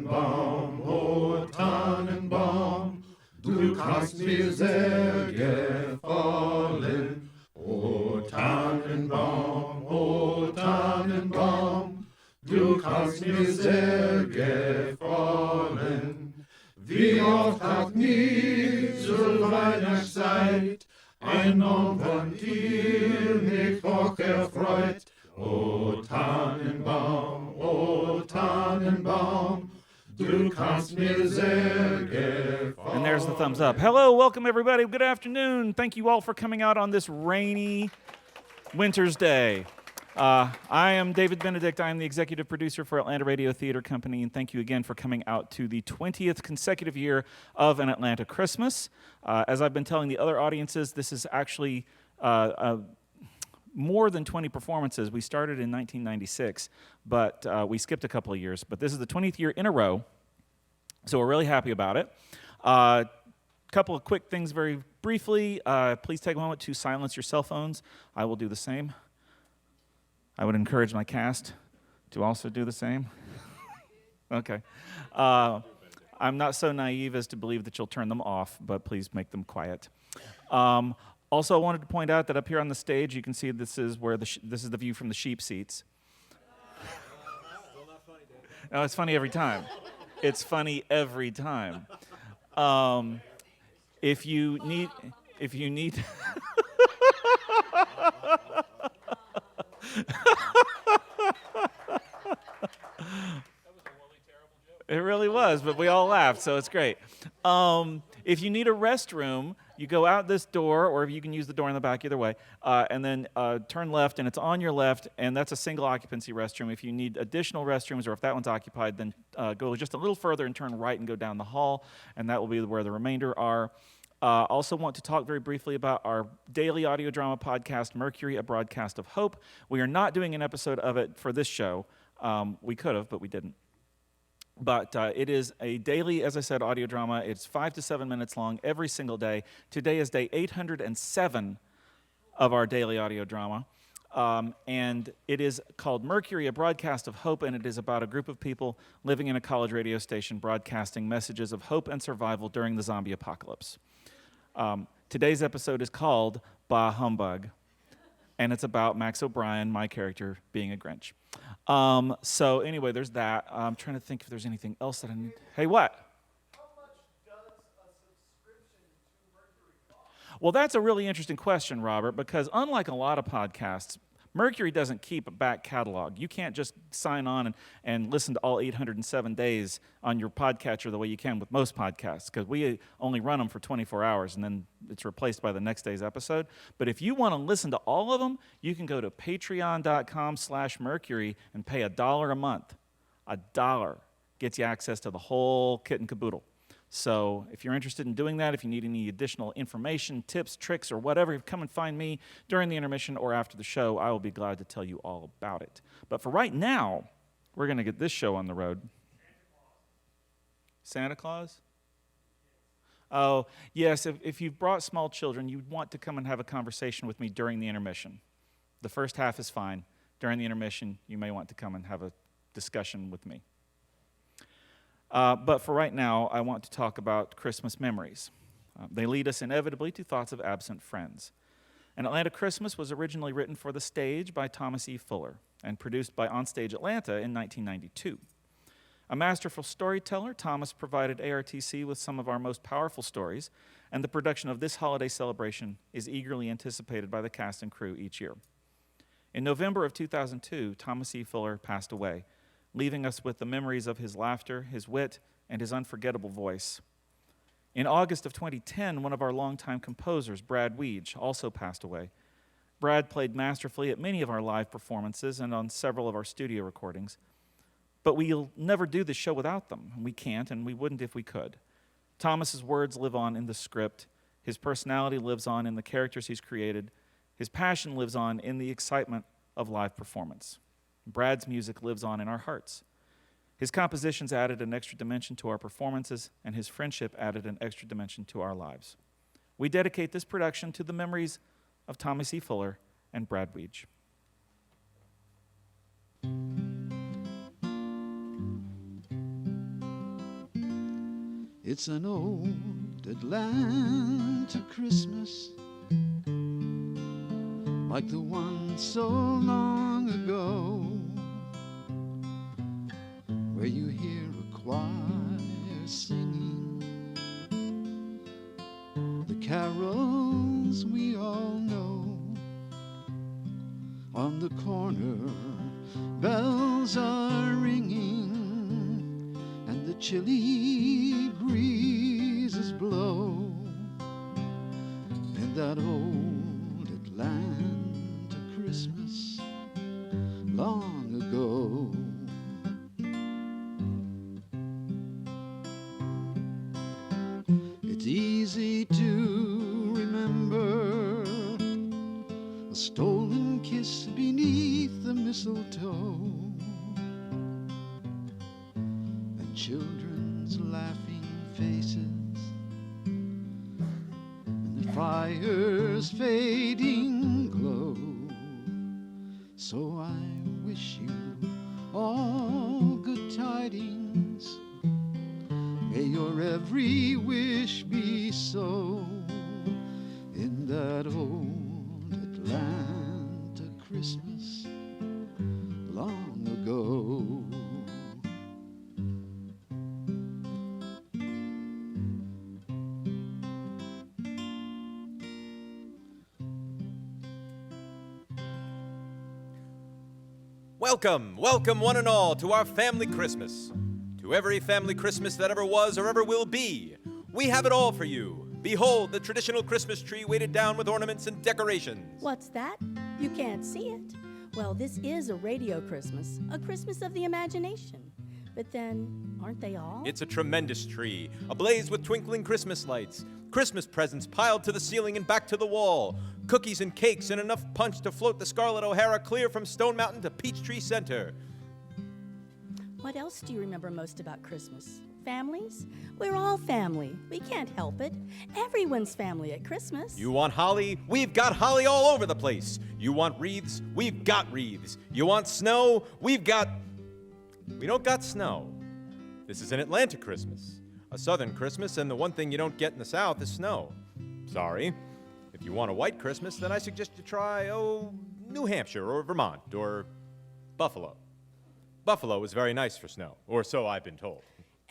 Tannenbaum, o Tannenbaum, du kannst mir sehr gefallen. O Tannenbaum, du kannst mir sehr gefallen. Wie oft hat mich zur Weihnachtszeit ein Vampir mich hoch erfreut. O Tannenbaum, du kannst mir sehr gefallen. And there's the thumbs up. Hello, welcome everybody. Good afternoon. Thank you all for coming out on this rainy winter's day. I am David Benedict. I am the executive producer for Atlanta Radio Theater Company, and thank you again for coming out to the 20th consecutive year of An Atlanta Christmas. As I've been telling the other audiences, this is actually more than 20 performances. We started in 1996, but we skipped a couple of years. But this is the 20th year in a row, so we're really happy about it. Couple of quick things very briefly. Please take a moment to silence your cell phones. I will do the same. I would encourage my cast to also do the same. Okay. I'm not so naive as to believe that you'll turn them off, but please make them quiet. Also, I wanted to point out that up here on the stage, you can see this is where this is the view from the sheep seats. No, it's funny every time. It's funny every time. If you need. It really was, but we all laughed, so it's great. If you need a restroom, you go out this door, or you can use the door in the back, either way, and then turn left, and it's on your left, and that's a single occupancy restroom. If you need additional restrooms, or if that one's occupied, then go just a little further and turn right and go down the hall, and that will be where the remainder are. Also want to talk very briefly about our daily audio drama podcast, Mercury, A Broadcast of Hope. We are not doing an episode of it for this show. We could have, but we didn't. But it is a daily, as I said, audio drama. It's 5 to 7 minutes long every single day. Today is day 807 of our daily audio drama. And it is called Mercury, A Broadcast of Hope, and it is about a group of people living in a college radio station broadcasting messages of hope and survival during the zombie apocalypse. Today's episode is called Bah Humbug, and it's about Max O'Brien, my character, being a Grinch. So anyway, there's that. I'm trying to think if there's anything else that I need. Hey, what? How much does a subscription to Mercury cost? Well, that's a really interesting question, Robert, because unlike a lot of podcasts, Mercury doesn't keep a back catalog. You can't just sign on and listen to all 807 days on your podcatcher the way you can with most podcasts, because we only run them for 24 hours, and then it's replaced by the next day's episode. But if you want to listen to all of them, you can go to patreon.com/Mercury and pay $1 a month. $1 gets you access to the whole kit and caboodle. So if you're interested in doing that, if you need any additional information, tips, tricks, or whatever, come and find me during the intermission or after the show. I will be glad to tell you all about it. But for right now, we're going to get this show on the road. Santa Claus? Oh, yes, if you've brought small children, you'd want to come and have a conversation with me during the intermission. The first half is fine. During the intermission, you may want to come and have a discussion with me. But for right now, I want to talk about Christmas memories. They lead us inevitably to thoughts of absent friends. An Atlanta Christmas was originally written for the stage by Thomas E. Fuller and produced by Onstage Atlanta in 1992. A masterful storyteller, Thomas provided ARTC with some of our most powerful stories, and the production of this holiday celebration is eagerly anticipated by the cast and crew each year. In November of 2002, Thomas E. Fuller passed away, leaving us with the memories of his laughter, his wit, and his unforgettable voice. In August of 2010, one of our longtime composers, Brad Weege, also passed away. Brad played masterfully at many of our live performances and on several of our studio recordings. But we'll never do this show without them. We can't, and we wouldn't if we could. Thomas's words live on in the script. His personality lives on in the characters he's created. His passion lives on in the excitement of live performance. Brad's music lives on in our hearts. His compositions added an extra dimension to our performances, and his friendship added an extra dimension to our lives. We dedicate this production to the memories of Thomas E. Fuller and Brad Weege. It's an old Atlanta Christmas, like the one so long ago, where you hear a choir singing the carols we all know. On the corner, bells are ringing, and the chilly breezes blow. And that old Atlanta Christmas long ago. It's easy to remember a stolen kiss beneath the mistletoe, and children's laughing faces, and the fire's fading glow. So I wish you all good tidings. May your every wish be so, in that old Atlanta Christmas long ago. Welcome, welcome one and all to our family Christmas. To every family Christmas that ever was or ever will be, we have it all for you. Behold the traditional Christmas tree weighted down with ornaments and decorations. What's that? You can't see it. Well, this is a radio Christmas, a Christmas of the imagination. But then, aren't they all? It's a tremendous tree, ablaze with twinkling Christmas lights, Christmas presents piled to the ceiling and back to the wall, cookies and cakes and enough punch to float the Scarlet O'Hara clear from Stone Mountain to Peachtree Center. What else do you remember most about Christmas? Families? We're all family. We can't help it. Everyone's family at Christmas. You want holly? We've got holly all over the place. You want wreaths? We've got wreaths. You want snow? We don't got snow. This is an Atlanta Christmas, a Southern Christmas, and the one thing you don't get in the South is snow. Sorry. If you want a white Christmas, then I suggest you try, New Hampshire or Vermont or Buffalo. Buffalo is very nice for snow, or so I've been told.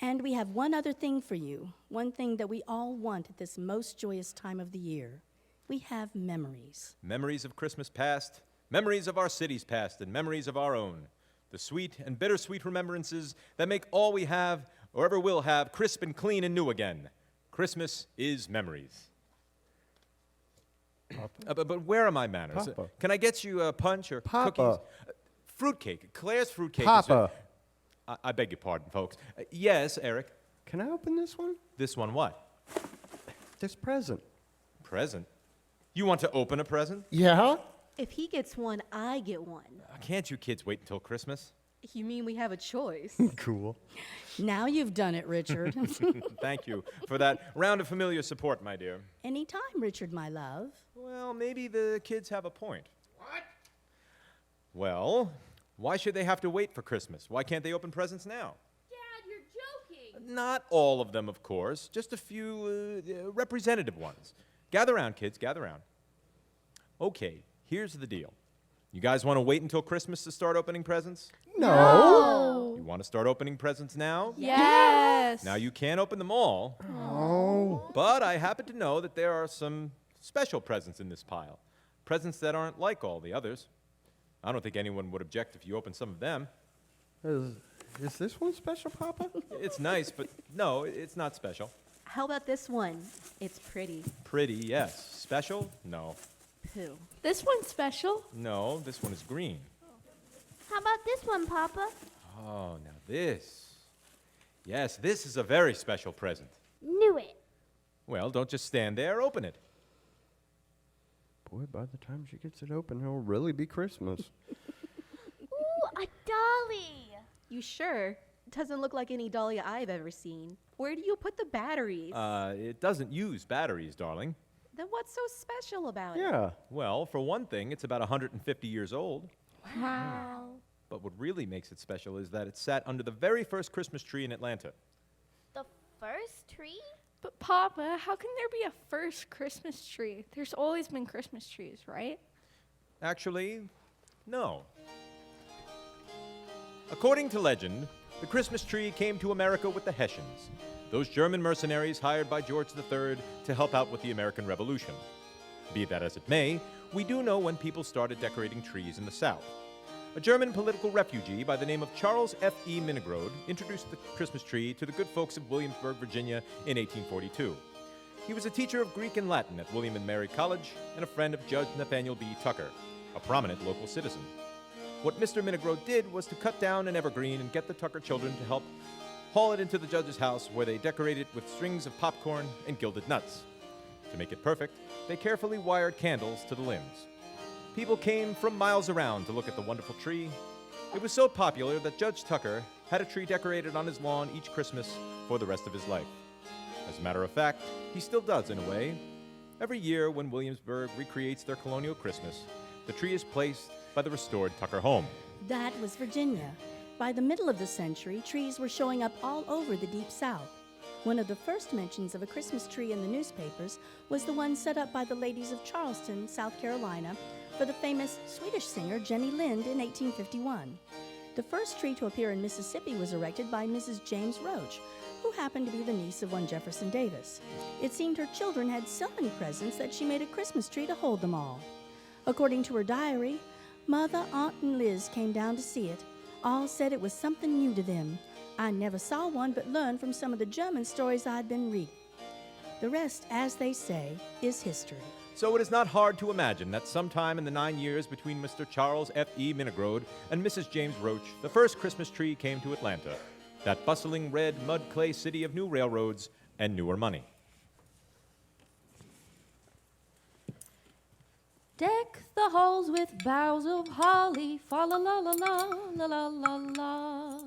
And we have one other thing for you, one thing that we all want at this most joyous time of the year. We have memories. Memories of Christmas past, memories of our city's past, and memories of our own. The sweet and bittersweet remembrances that make all we have, or ever will have, crisp and clean and new again. Christmas is memories. But where are my manners? Papa. Can I get you a punch or Papa. cookies? Fruitcake. Claire's fruitcake. Papa. I beg your pardon, folks. Yes, Eric. Can I open this one? This one what? This present. Present? You want to open a present? Yeah? If he gets one, I get one. Can't you kids wait until Christmas? You mean we have a choice? Cool. Now you've done it, Richard. Thank you for that round of familiar support, my dear. Anytime, Richard, my love. Well, maybe the kids have a point. What? Well, why should they have to wait for Christmas? Why can't they open presents now? Dad, you're joking. Not all of them, of course. Just a few representative ones. Gather round, kids. Gather round. Okay, here's the deal. You guys want to wait until Christmas to start opening presents? No. You want to start opening presents now? Yes. Now, you can't open them all. Oh. But I happen to know that there are some special presents in this pile. Presents that aren't like all the others. I don't think anyone would object if you opened some of them. Is this one special, Papa? It's nice, but no, it's not special. How about this one? It's pretty. Pretty, yes. Special? No. Pooh. This one's special. No, this one is green. How about this one, Papa? Oh, now this. Yes, this is a very special present. Knew it. Well, don't just stand there, open it. Boy, by the time she gets it open, it'll really be Christmas. Ooh, a dolly. You sure? Doesn't look like any dolly I've ever seen. Where do you put the batteries? It doesn't use batteries, darling. Then what's so special about it? Yeah. Well, for one thing, it's about 150 years old. Wow. But what really makes it special is that it sat under the very first Christmas tree in Atlanta. The first? tree? But Papa, how can there be a first Christmas tree? There's always been Christmas trees, right? Actually, no. According to legend, the Christmas tree came to America with the Hessians, those German mercenaries hired by George III to help out with the American Revolution. Be that as it may, we do know when people started decorating trees in the South. A German political refugee by the name of Charles F.E. Minigrode introduced the Christmas tree to the good folks of Williamsburg, Virginia in 1842. He was a teacher of Greek and Latin at William and Mary College and a friend of Judge Nathaniel B. Tucker, a prominent local citizen. What Mr. Minigrode did was to cut down an evergreen and get the Tucker children to help haul it into the judge's house, where they decorated it with strings of popcorn and gilded nuts. To make it perfect, they carefully wired candles to the limbs. People came from miles around to look at the wonderful tree. It was so popular that Judge Tucker had a tree decorated on his lawn each Christmas for the rest of his life. As a matter of fact, he still does in a way. Every year when Williamsburg recreates their colonial Christmas, the tree is placed by the restored Tucker home. That was Virginia. By the middle of the century, trees were showing up all over the Deep South. One of the first mentions of a Christmas tree in the newspapers was the one set up by the ladies of Charleston, South Carolina, for the famous Swedish singer Jenny Lind in 1851. The first tree to appear in Mississippi was erected by Mrs. James Roach, who happened to be the niece of one Jefferson Davis. It seemed her children had so many presents that she made a Christmas tree to hold them all. According to her diary, Mother, Aunt, and Liz came down to see it. All said it was something new to them. I never saw one but learned from some of the German stories I'd been reading. The rest, as they say, is history. So it is not hard to imagine that sometime in the 9 years between Mr. Charles F.E. Minigrode and Mrs. James Roach, the first Christmas tree came to Atlanta, that bustling red mud-clay city of new railroads and newer money. Deck the halls with boughs of holly, fa la la la la la la la la.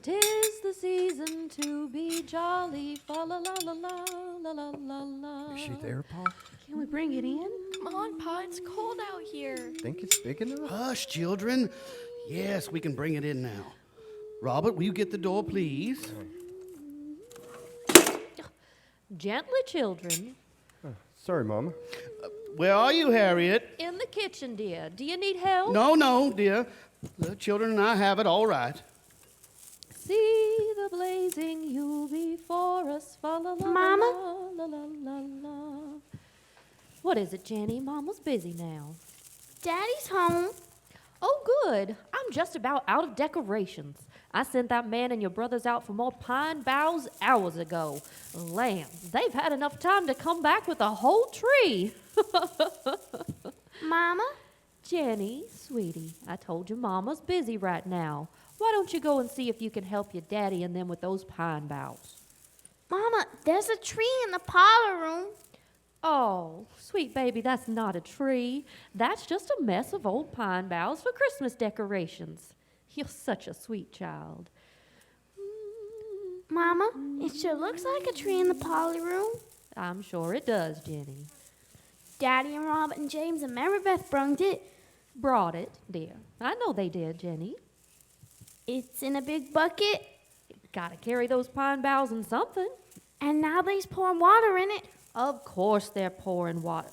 'Tis the season to be jolly, fa la la la la la la la la. Is she there, Paul? Can we bring it in? Come on, Pa, it's cold out here. Think it's big enough? Hush, children. Yes, we can bring it in now. Robert, will you get the door, please? Gently, children. Sorry, Mama. Where are you, Harriet? In the kitchen, dear. Do you need help? No, dear. The children and I have it all right. See the blazing Yule before us, fa la la Mama? la la la la. What is it, Jenny? Mama's busy now. Daddy's home. Oh, good. I'm just about out of decorations. I sent that man and your brothers out for more pine boughs hours ago. Land, they've had enough time to come back with a whole tree. Mama? Jenny, sweetie, I told you Mama's busy right now. Why don't you go and see if you can help your daddy and them with those pine boughs? Mama, there's a tree in the parlor room. Oh, sweet baby, that's not a tree. That's just a mess of old pine boughs for Christmas decorations. You're such a sweet child. Mama, it sure looks like a tree in the parlor room. I'm sure it does, Jenny. Daddy and Robert and James and Mary Beth brung it. Brought it, dear. I know they did, Jenny. It's in a big bucket. Gotta carry those pine boughs in something. And now they's pouring water in it. Of course they're pouring water.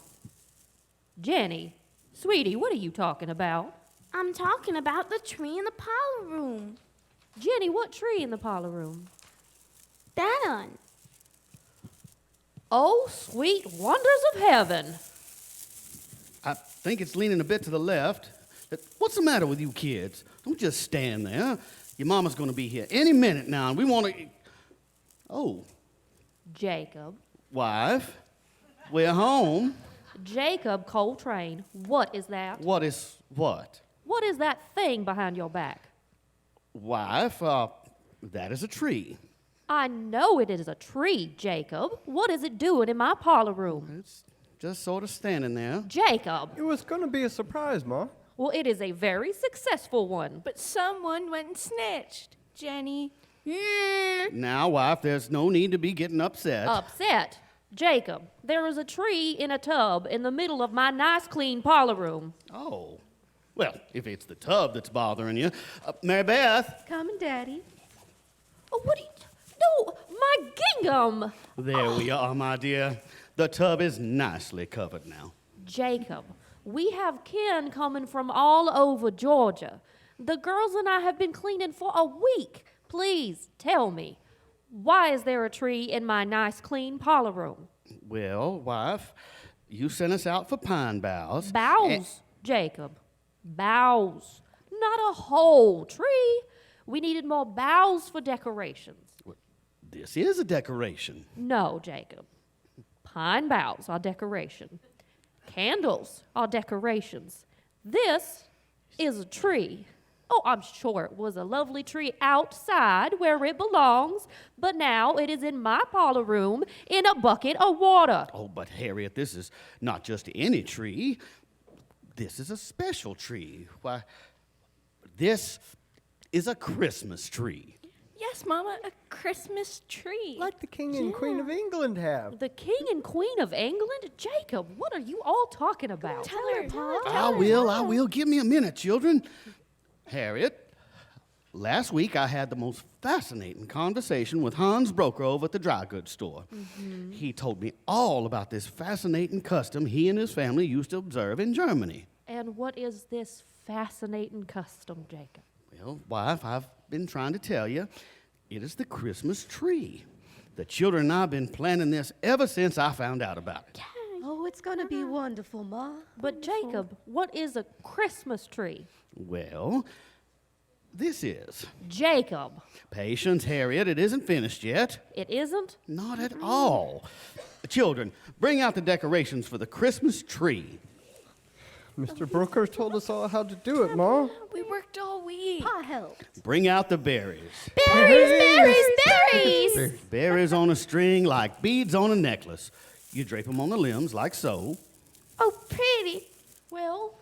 Jenny, sweetie, what are you talking about? I'm talking about the tree in the parlor room. Jenny, what tree in the parlor room? That one. Oh, sweet wonders of heaven. I think it's leaning a bit to the left. What's the matter with you kids? Don't just stand there. Your mama's going to be here any minute now, and we want to... Oh, Jacob. wife, we're home. Jacob Coltrane, what is that? What is what? What is that thing behind your back? Wife, that is a tree. I know it is a tree, Jacob. What is it doing in my parlor room? It's just sort of standing there. Jacob. It was going to be a surprise, Ma. Well, it is a very successful one. But someone went and snitched. Jenny. Now, wife, there's no need to be getting upset. Upset? Jacob, there is a tree in a tub in the middle of my nice, clean parlor room. Oh. Well, if it's the tub that's bothering you. Mary Beth. Coming, Daddy. Oh, what are you... No, my gingham. There we are, my dear. The tub is nicely covered now. Jacob, we have kin coming from all over Georgia. The girls and I have been cleaning for a week. Please tell me, why is there a tree in my nice, clean parlor room? Well, wife, you sent us out for pine boughs. Boughs, Jacob. Boughs. Not a whole tree. We needed more boughs for decorations. This is a decoration. No, Jacob. Pine boughs are decoration. Candles are decorations. This is a tree. Oh, I'm sure it was a lovely tree outside where it belongs, but now it is in my parlor room in a bucket of water. Oh, but Harriet, this is not just any tree. This is a special tree. Why, this is a Christmas tree. Yes, Mama, a Christmas tree. Like the King and Queen of England have. The King and Queen of England? Jacob, what are you all talking about? Tell her, Pa. I will. Give me a minute, children. Harriet, last week I had the most fascinating conversation with Hans Broker over at the dry goods store. Mm-hmm. He told me all about this fascinating custom he and his family used to observe in Germany. And what is this fascinating custom, Jacob? Well, wife, I've been trying to tell you, it is the Christmas tree. The children and I have been planning this ever since I found out about it. Oh, it's gonna be wonderful, Ma. But Jacob, what is a Christmas tree? Well, this is. Jacob, Patience, Harriet, it isn't finished yet. it isn't? Not at all. Children, bring out the decorations for the Christmas tree. Mr. Brooker told us all how to do it, Ma. We worked all week. Pa helped. Bring out the berries. Berries! Berries on a string like beads on a necklace. You drape them on the limbs like so. Oh, pretty. Well,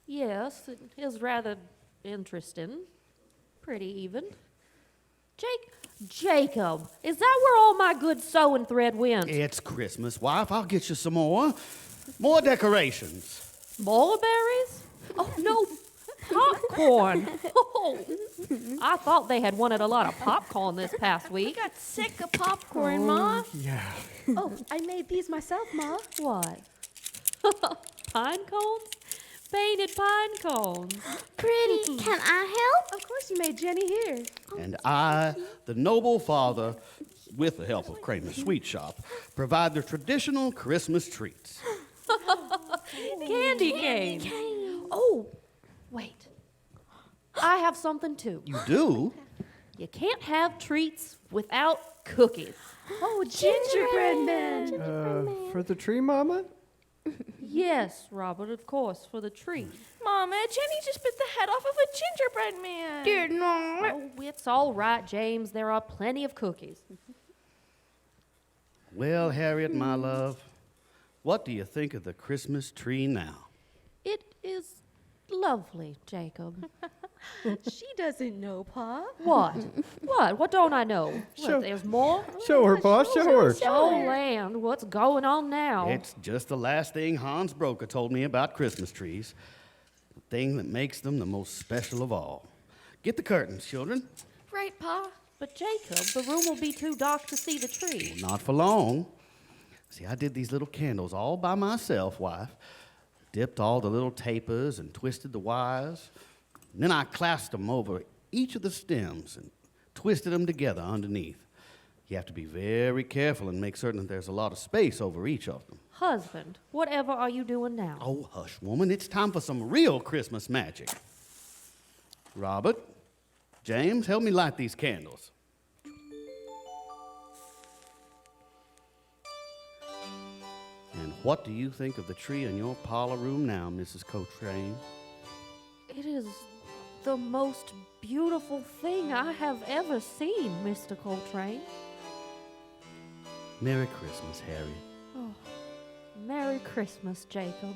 yes, it is rather interesting. Pretty even. Jacob, is that where all my good sewing thread went? It's Christmas, wife. I'll get you some more. More decorations. More berries? Oh, no, popcorn. Oh, I thought they had wanted a lot of popcorn this past We week. got sick of popcorn, Ma. Yeah. Oh, I made these myself, Ma. What? Pine cones? Painted pine cones. Pretty. Can I help? Of course you made Jenny here. And I, the noble father, with the help of Kramer's Sweet Shop, provide the traditional Christmas treats. Candy cane. Oh, wait. I have something too. You do? You can't have treats without cookies. Oh, gingerbread man. For the tree, Mama? Yes, Robert, of course, for the tree. Mama, Jenny just bit the head off of a gingerbread man. Did not. Oh, it's all right, James. There are plenty of cookies. Well, Harriet, my love, what do you think of the Christmas tree now? It is lovely, Jacob. She doesn't know, Pa. What? What don't I know? Show- What, there's more? Show her, boss. Show her. Oh, land, what's going on now? It's just the last thing Hans Broker told me about Christmas trees. The thing that makes them the most special of all. Get the curtains, children. Right, Pa? But Jacob, the room will be too dark to see the tree. Not for long. See, I did these little candles all by myself, wife. Dipped all the little tapers and twisted the wires. And then I clasped them over each of the stems and twisted them together underneath. You have to be very careful and make certain that there's a lot of space over each of them. Husband, whatever are you doing now? Oh, hush, woman. It's time for some real Christmas magic. Robert, James, help me light these candles. And what do you think of the tree in your parlor room now, Mrs. Coltrane? It is the most beautiful thing I have ever seen, Mr. Coltrane. Merry Christmas, Harriet. Oh, Merry Christmas, Jacob.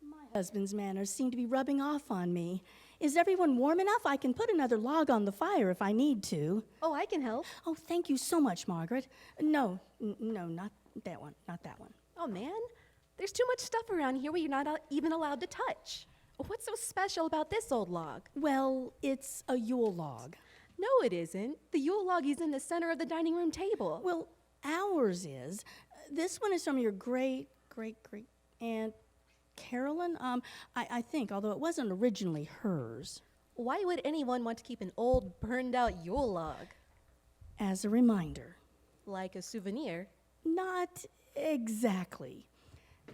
My husband's manners seem to be rubbing off on me. Is everyone warm enough? I can put another log on the fire if I need to. Oh, I can help. Oh, thank you so much, Margaret. No, not that one, not that one. Oh man, there's too much stuff around here where you're not even allowed to touch. What's so special about this old log? Well, it's a Yule log. No, it isn't. The Yule log is in the center of the dining room table. Well, ours is. This one is from your great Aunt Carolyn, I think, although it wasn't originally hers. Why would anyone want to keep an old, burned-out Yule log? As a reminder. Like a souvenir? Not exactly.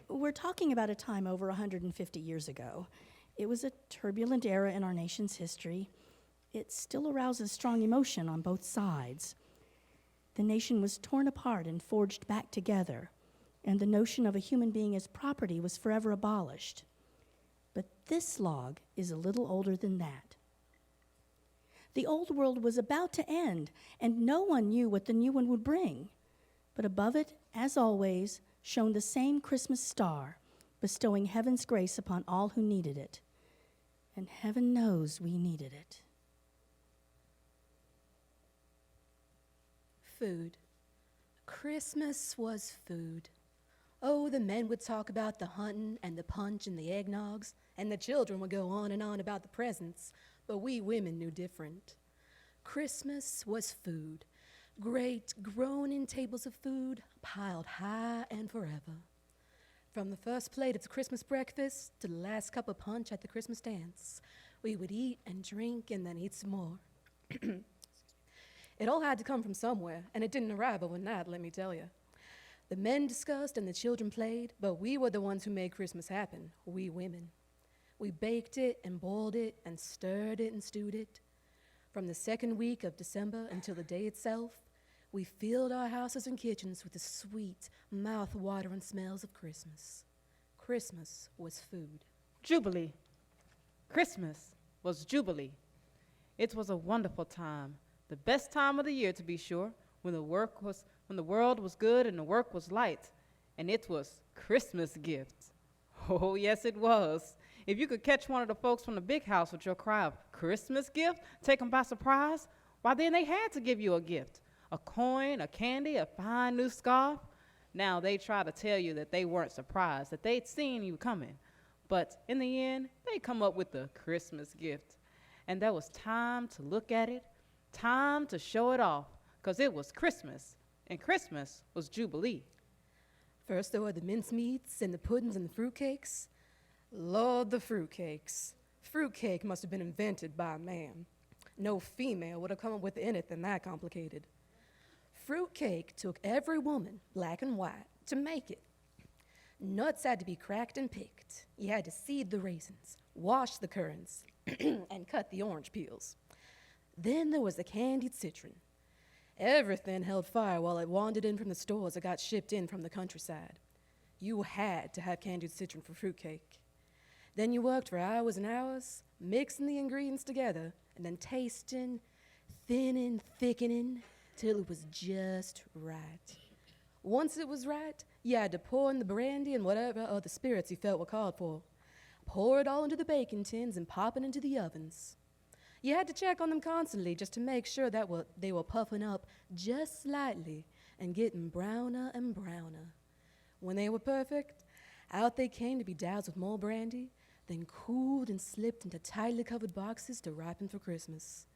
We're talking about a time over 150 years ago. It was a turbulent era in our nation's history. It still arouses strong emotion on both sides. The nation was torn apart and forged back together, and the notion of a human being as property was forever abolished. But this log is a little older than that. The old world was about to end, and no one knew what the new one would bring. But above it, as always, shone the same Christmas star, bestowing heaven's grace upon all who needed it. And heaven knows we needed it. Food. Christmas was food. Oh, the men would talk about the hunting and the punch and the eggnogs, and the children would go on and on about the presents, but we women knew different. Christmas was food. Great, groaning tables of food, piled high and forever. From the first plate at the Christmas breakfast to the last cup of punch at the Christmas dance, we would eat and drink and then eat some more. It all had to come from somewhere, and it didn't arrive overnight, let me tell you. The men discussed and the children played, but we were the ones who made Christmas happen, we women. We baked it and boiled it and stirred it and stewed it. From the second week of December until the day itself, we filled our houses and kitchens with the sweet, mouth-watering smells of Christmas. Christmas was food. Jubilee. Christmas was Jubilee. It was a wonderful time, the best time of the year to be sure, when the world was good and the work was light, and it was Christmas gifts. Oh, yes, it was. If you could catch one of the folks from the big house with your cry of Christmas gift, take them by surprise, why then they had to give you a gift. A coin, a candy, a fine new scarf. Now they try to tell you that they weren't surprised, that they'd seen you coming. But in the end, they come up with the Christmas gift. And there was time to look at it, time to show it off, because it was Christmas, and Christmas was Jubilee. First there were the mincemeats and the puddings and the fruitcakes. Lord, the fruitcakes. Fruitcake must have been invented by a man. No female would have come up with anything that complicated. Fruitcake took every woman, black and white, to make it. Nuts had to be cracked and picked. You had to seed the raisins, wash the currants, and cut the orange peels. Then there was the candied citron. Everything held fire while it wandered in from the stores or got shipped in from the countryside. You had to have candied citron for fruitcake. Then you worked for hours and hours, mixing the ingredients together, and then tasting, thinning, thickening, till it was just right. Once it was right, you had to pour in the brandy and whatever other spirits you felt were called for. Pour it all into the baking tins and pop it into the ovens. You had to check on them constantly just to make sure that they were puffing up just slightly and getting browner and browner. When they were perfect, out they came to be doused with more brandy, then cooled and slipped into tightly covered boxes to ripen for Christmas.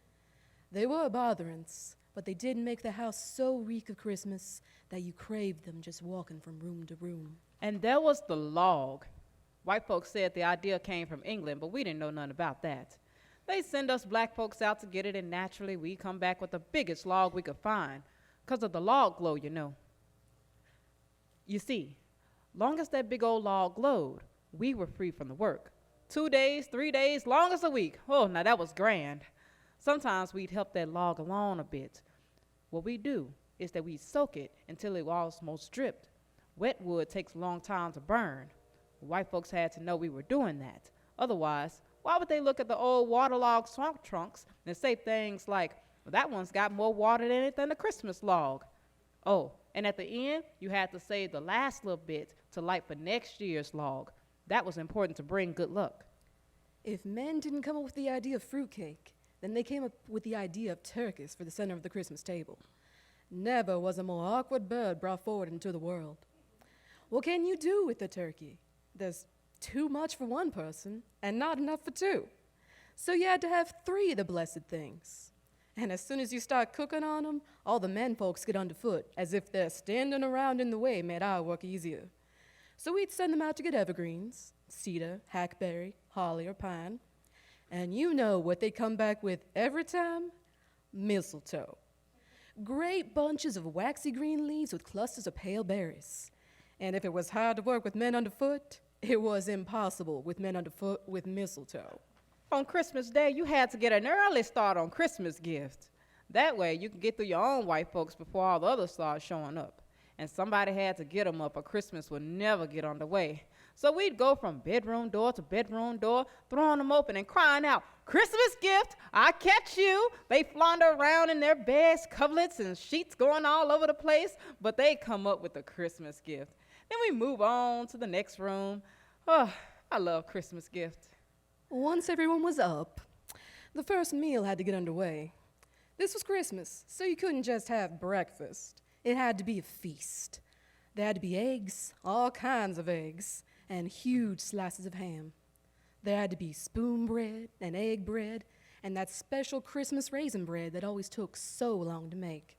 They were a botherance, but they did make the house so reek of Christmas that you craved them just walking from room to room. And there was the log. White folks said the idea came from England, but we didn't know nothing about that. They send us black folks out to get it, and naturally we come back with the biggest log we could find, 'cause of the log glow, you know. You see, long as that big old log glowed, we were free from the work. 2 days, 3 days, long as a week. Oh, now that was grand. Sometimes we'd help that log along a bit. What we do is that we soak it until it was almost dripped. Wet wood takes a long time to burn. White folks had to know we were doing that. Otherwise, why would they look at the old waterlogged swamp trunks and say things like, well, that one's got more water in it than the Christmas log? Oh, and at the end, you had to save the last little bit to light for next year's log. That was important to bring good luck. If men didn't come up with the idea of fruitcake, then they came up with the idea of turkeys for the center of the Christmas table. Never was a more awkward bird brought forward into the world. What can you do with the turkey? There's too much for one person and not enough for two. So you had to have 3 of the blessed things. And as soon as you start cooking on them, all the men folks get underfoot, as if their standing around in the way made our work easier. So we'd send them out to get evergreens, cedar, hackberry, holly, or pine. And you know what they come back with every time? Mistletoe. Great bunches of waxy green leaves with clusters of pale berries. And if it was hard to work with men underfoot, it was impossible with men underfoot with mistletoe. On Christmas Day, you had to get an early start on Christmas gifts. That way, you could get through your own white folks before all the others start showing up. And somebody had to get them up or Christmas would never get underway. So we'd go from bedroom door to bedroom door, throwing them open and crying out, "Christmas gift, I catch you." They flounder around in their beds, coverlets, and sheets going all over the place, but they come up with a Christmas gift. Then we move on to the next room. Oh, I love Christmas gifts. Once everyone was up, the first meal had to get underway. This was Christmas, so you couldn't just have breakfast. It had to be a feast. There had to be eggs, all kinds of eggs, and huge slices of ham. There had to be spoon bread and egg bread, and that special Christmas raisin bread that always took so long to make.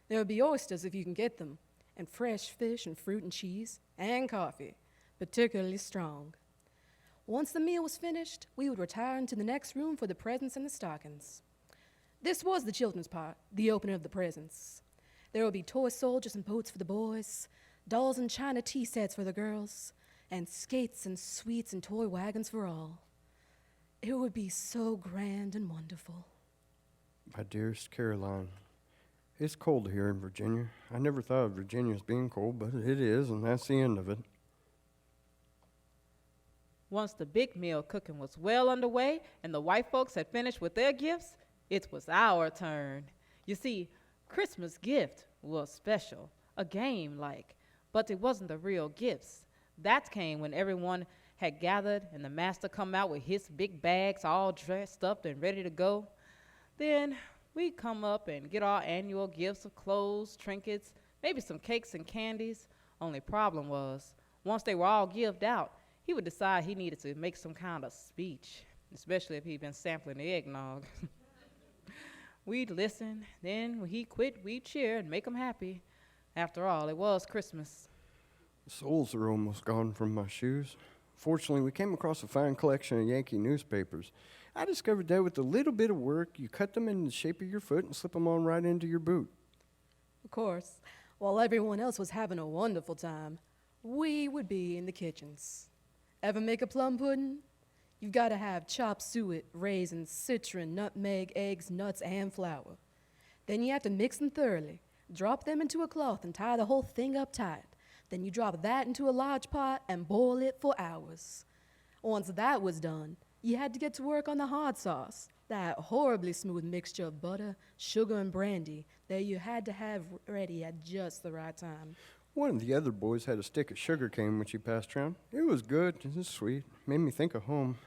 There would be oysters if you can get them, and fresh fish and fruit and cheese, and coffee, particularly strong. Once the meal was finished, we would retire into the next room for the presents and the stockings. This was the children's part, the opening of the presents. There would be toy soldiers and boats for the boys, dolls and china tea sets for the girls, and skates and sweets and toy wagons for all. It would be so grand and wonderful. My dearest Caroline, it's cold here in Virginia. I never thought of Virginia as being cold, but it is, and that's the end of it. Once the big meal cooking was well underway and the white folks had finished with their gifts, it was our turn. You see, Christmas gift was special, a game like, but it wasn't the real gifts. That came when everyone had gathered and the master come out with his big bags all dressed up and ready to go. Then we'd come up and get our annual gifts of clothes, trinkets, maybe some cakes and candies. Only problem was, once they were all gived out, he would decide he needed to make some kind of speech, especially if he'd been sampling the eggnog. We'd listen, then when he quit, we'd cheer and make him happy. After all, it was Christmas. The soles are almost gone from my shoes. Fortunately, we came across a fine collection of Yankee newspapers. I discovered that with a little bit of work, you cut them in the shape of your foot and slip them on right into your boot. Of course, while everyone else was having a wonderful time, we would be in the kitchens. Ever make a plum pudding? You've got to have chop suet, raisins, citron, nutmeg, eggs, nuts, and flour. Then you have to mix them thoroughly. Drop them into a cloth and tie the whole thing up tight. Then you drop that into a large pot and boil it for hours. Once that was done, you had to get to work on the hard sauce, that horribly smooth mixture of butter, sugar, and brandy that you had to have ready at just the right time. One of the other boys had a stick of sugar cane which he passed around. It was good, it was sweet, made me think of home.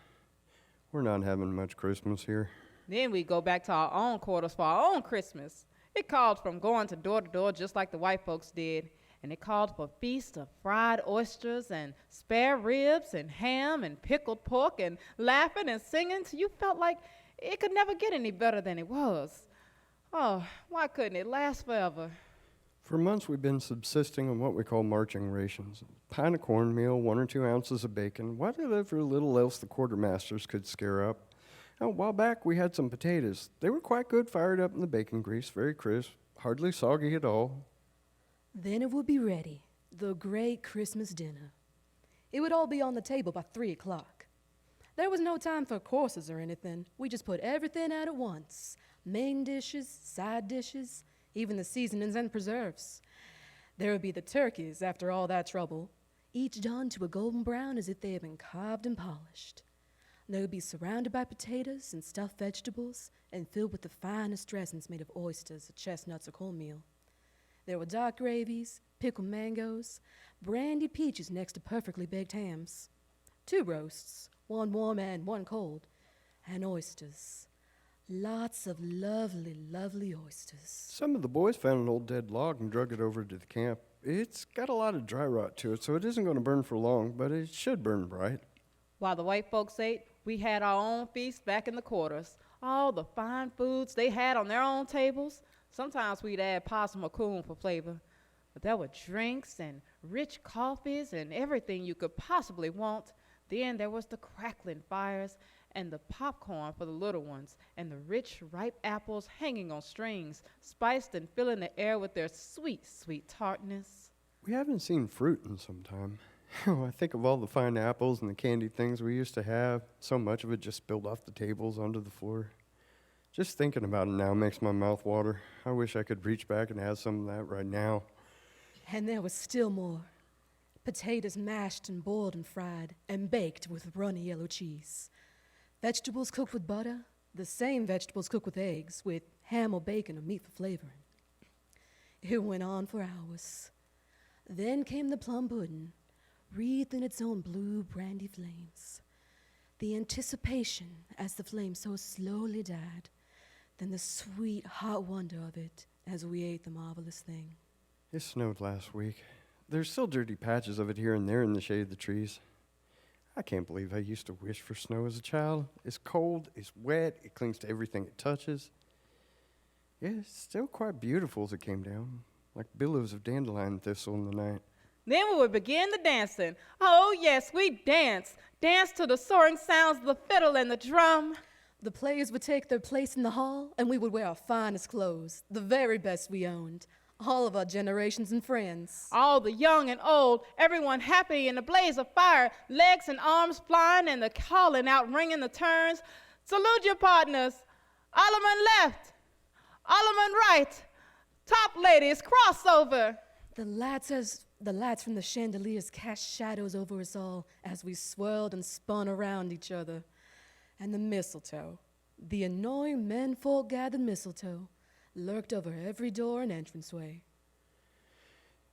We're not having much Christmas here. Then we go back to our own quarters for our own Christmas. It called from going to door just like the white folks did. And it called for a feast of fried oysters and spare ribs and ham and pickled pork and laughing and singing till you felt like it could never get any better than it was. Oh, why couldn't it last forever? For months, we've been subsisting on what we call marching rations. A pint of cornmeal, 1 or 2 ounces of bacon, whatever little else the quartermasters could scare up. Now, a while back, we had some potatoes. They were quite good fired up in the bacon grease, very crisp, hardly soggy at all. Then it would be ready, the great Christmas dinner. It would all be on the table by 3 o'clock. There was no time for courses or anything. We just put everything out at once. Main dishes, side dishes, even the seasonings and preserves. There would be the turkeys after all that trouble, each done to a golden brown as if they had been carved and polished. They would be surrounded by potatoes and stuffed vegetables and filled with the finest dressings made of oysters, chestnuts, or cornmeal. There were dark gravies, pickled mangoes, brandied peaches next to perfectly baked hams, 2 roasts, one warm and one cold, and oysters. Lots of lovely, lovely oysters. Some of the boys found an old dead log and drug it over to the camp. It's got a lot of dry rot to it, so it isn't going to burn for long, but it should burn bright. While the white folks ate, we had our own feast back in the quarters. All the fine foods they had on their own tables. Sometimes we'd add possum or coon for flavor. But there were drinks and rich coffees and everything you could possibly want. Then there was the crackling fires and the popcorn for the little ones and the rich, ripe apples hanging on strings, spiced and filling the air with their sweet, sweet tartness. We haven't seen fruit in some time. I think of all the fine apples and the candied things we used to have. So much of it just spilled off the tables onto the floor. Just thinking about it now makes my mouth water. I wish I could reach back and have some of that right now. And there was still more. Potatoes mashed and boiled and fried and baked with runny yellow cheese. Vegetables cooked with butter, the same vegetables cooked with eggs, with ham or bacon or meat for flavoring. It went on for hours. Then came the plum pudding, wreathed in its own blue brandy flames. The anticipation as the flame so slowly died, then the sweet hot wonder of it as we ate the marvelous thing. It snowed last week. There's still dirty patches of it here and there in the shade of the trees. I can't believe I used to wish for snow as a child. It's cold, it's wet, it clings to everything it touches. Yeah, it's still quite beautiful as it came down, like billows of dandelion thistle in the night. Then we would begin the dancing. Oh, yes, we danced. Danced to the soaring sounds of the fiddle and the drum. The players would take their place in the hall, and we would wear our finest clothes, the very best we owned. All of our generations and friends. All the young and old, everyone happy in a blaze of fire, legs and arms flying and the calling out ringing the turns. Salute your partners. Alderman left, Alderman right, top ladies crossover. The lights from the chandeliers cast shadows over us all as we swirled and spun around each other. And the mistletoe, the annoying menfolk gathered mistletoe, lurked over every door and entranceway.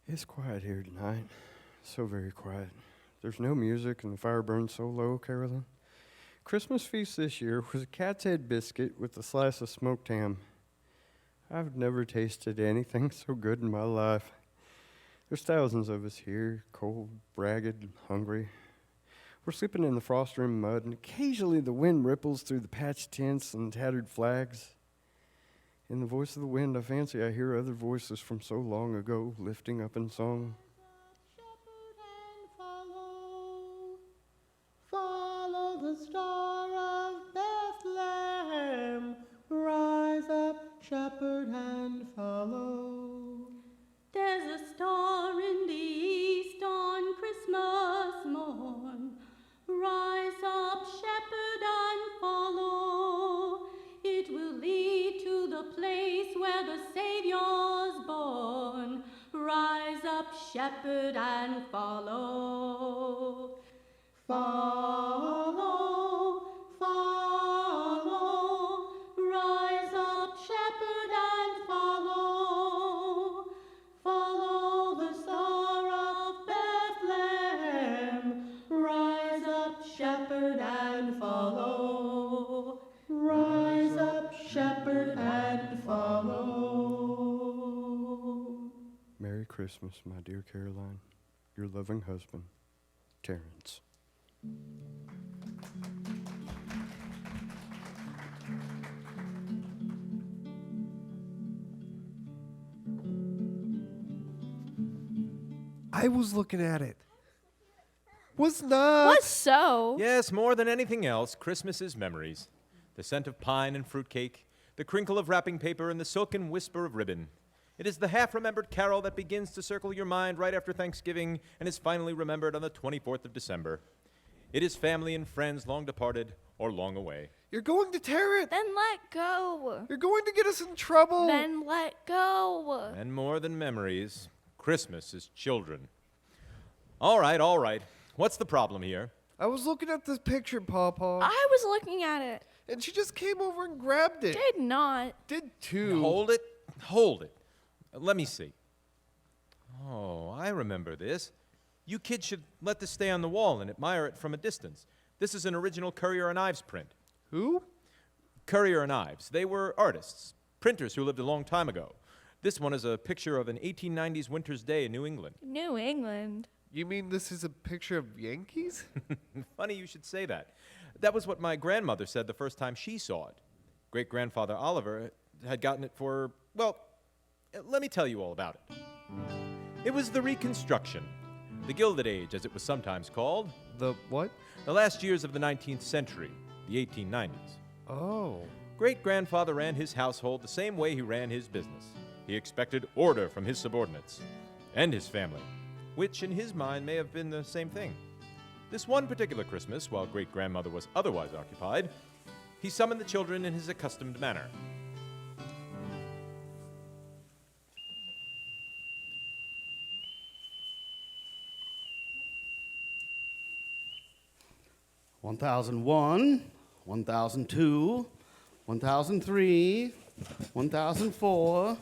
It's quiet here tonight. So very quiet. There's no music and the fire burns so low, Carolyn. Christmas feast this year was a cat's head biscuit with a slice of smoked ham. I've never tasted anything so good in my life. There's thousands of us here, cold, ragged, hungry. We're sleeping in the frost-rimmed mud, and occasionally the wind ripples through the patched tents and tattered flags. In the voice of the wind, I fancy I hear other voices from so long ago lifting up in song. Follow the star of Bethlehem. Rise up, shepherd, and follow. There's a star in the east on Christmas morn. Rise up, shepherd, and follow. It will lead to the place where the Savior's born. Rise up, shepherd, and follow. Follow, follow. Rise up, shepherd, and follow. Follow the star of Bethlehem. Rise up, shepherd, and follow. Rise up, shepherd, and follow. Merry Christmas, my dear Caroline. Your loving husband, Terrence. I was looking at it. Was not. What so? Yes, more than anything else, Christmas is memories. The scent of pine and fruitcake, the crinkle of wrapping paper, and the silken whisper of ribbon. It is the half-remembered carol that begins to circle your mind right after Thanksgiving and is finally remembered on the 24th of December. It is family and friends long departed or long away. You're going to tear it. Then let go. You're going to get us in trouble. Then let go. And more than memories, Christmas is children. All right. What's the problem here? I was looking at this picture, Pawpaw. I was looking at it. And she just came over and grabbed it. Did not. Did too. Hold it. Let me see. Oh, I remember this. You kids should let this stay on the wall and admire it from a distance. This is an original Currier and Ives print. Who? Currier and Ives. They were artists, printers who lived a long time ago. This one is a picture of an 1890s winter's day in New England. New England. You mean this is a picture of Yankees? Funny you should say that. That was what my grandmother said the first time she saw it. Great-grandfather Oliver had gotten it for, well, let me tell you all about it. It was the Reconstruction, the Gilded Age, as it was sometimes called. The what? The last years of the 19th century, the 1890s. Oh. Great-grandfather ran his household the same way he ran his business. He expected order from his subordinates and his family, which in his mind may have been the same thing. This one particular Christmas, while great-grandmother was otherwise occupied, he summoned the children in his accustomed manner. "1,001, 1,002, 1,003, 1,004,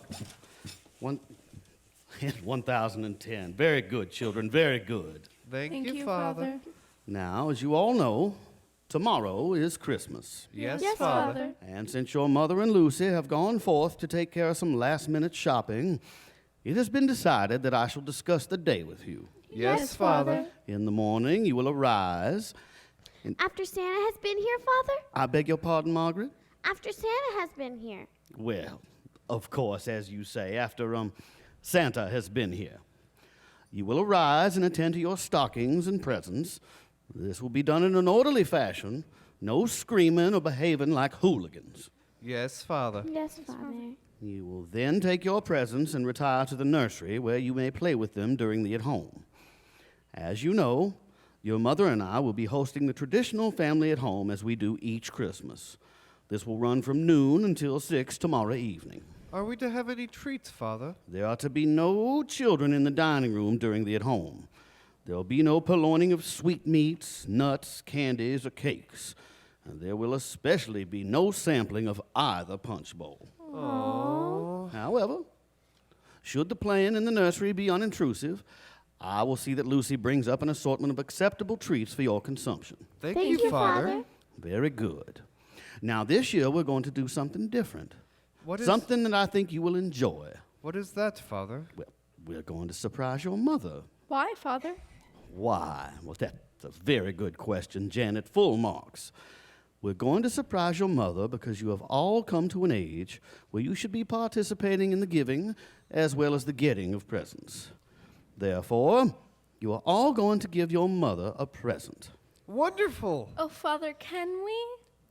1,010. Very good, children, very good. Thank you, Father. Now, as you all know, tomorrow is Christmas. Yes, Yes, Father. Father. And since your mother and Lucy have gone forth to take care of some last-minute shopping, it has been decided that I shall discuss the day with you. Yes, Father. In the morning, you will arise. After Santa has been here, Father? I beg your pardon, Margaret? After Santa has been here. Well, of course, as you say, after Santa has been here. You will arise and attend to your stockings and presents. This will be done in an orderly fashion, no screaming or behaving like hooligans. Yes, Father. Yes, Father. You will then take your presents and retire to the nursery where you may play with them during the at-home. As you know, your mother and I will be hosting the traditional family at home as we do each Christmas. This will run from noon until 6 tomorrow evening. Are we to have any treats, Father? There are to be no children in the dining room during the at-home. There will be no purloining of sweetmeats, nuts, candies, or cakes. And there will especially be no sampling of either punch bowl. Aww. However, should the playing in the nursery be unintrusive, I will see that Lucy brings up an assortment of acceptable treats for your consumption. Thank you, Father. Very good. Now, this year we're going to do something different. What is Something that I think you will enjoy. What is that, Father? Well, we're going to surprise your mother. Why, Father? Why? Well, that's a very good question, Janet. Full marks. We're going to surprise your mother because you have all come to an age where you should be participating in the giving as well as the getting of presents. Therefore, you are all going to give your mother a present. Wonderful. Oh, Father, can we?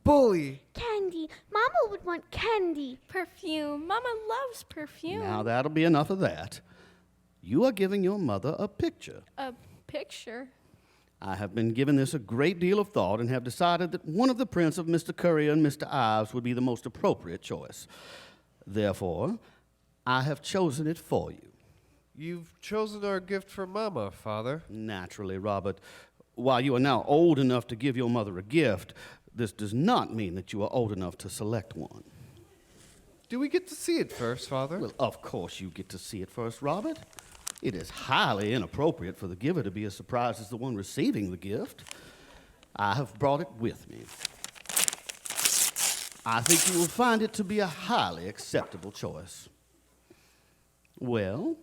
Bully. Candy. Mama would want candy. Perfume. Mama loves perfume. Now, that'll be enough of that. You are giving your mother a picture. A picture. I have been giving this a great deal of thought and have decided that one of the prints of Mr. Currier and Mr. Ives would be the most appropriate choice. Therefore, I have chosen it for you. You've chosen our gift for Mama, Father. Naturally, Robert. While you are now old enough to give your mother a gift, this does not mean that you are old enough to select one. Do we get to see it first, Father? Well, of course you get to see it first, Robert. It is highly inappropriate for the giver to be as surprised as the one receiving the gift. I have brought it with me. I think you will find it to be a highly acceptable choice. Well?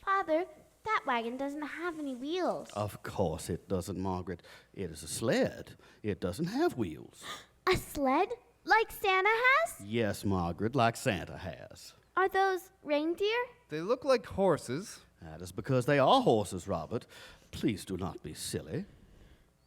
Father, that wagon doesn't have any wheels. Of course it doesn't, Margaret. It is a sled. It doesn't have wheels. A sled? Like Santa has? Yes, Margaret, like Santa has. Are those reindeer? They look like horses. That is because they are horses, Robert. Please do not be silly.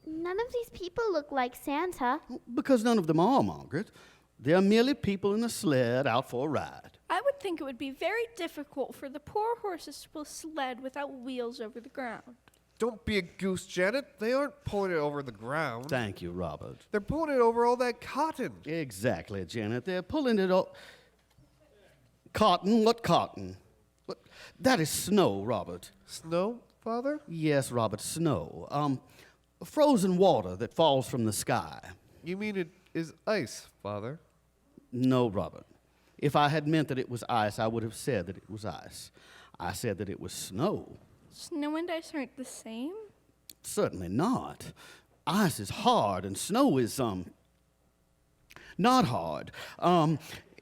None of these people look like Santa. Because none of them are, Margaret. They are merely people in a sled out for a ride. I would think it would be very difficult for the poor horses to pull a sled without wheels over the ground. Don't be a goose, Janet. They aren't pulling it over the ground. Thank you, Robert. They're pulling it over all that cotton. Exactly, Janet. They're pulling it up. Cotton? What cotton? What? That is snow, Robert. Snow, Father? Yes, Robert, snow. Frozen water that falls from the sky. You mean it is ice, Father? No, Robert. If I had meant that it was ice, I would have said that it was ice. I said that it was snow. Snow and ice aren't the same? Certainly not. Ice is hard and snow is, Not hard.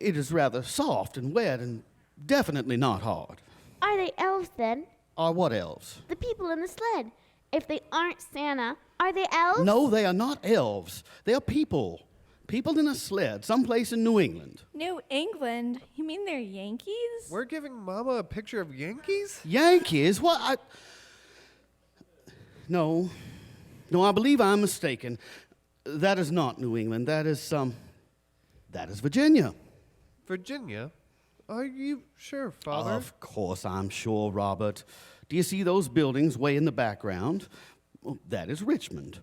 It is rather soft and wet and definitely not hard. Are they elves then? Or what elves? The people in the sled. If they aren't Santa, are they elves? No, they are not elves. They are people. People in a sled, someplace in New England. New England? You mean they're Yankees? We're giving Mama a picture of Yankees? Yankees? What? No, I believe I'm mistaken. That is not New England. That is Virginia. Virginia? Are you sure, Father? Of course I'm sure, Robert. Do you see those buildings way in the background? Well, that is Richmond.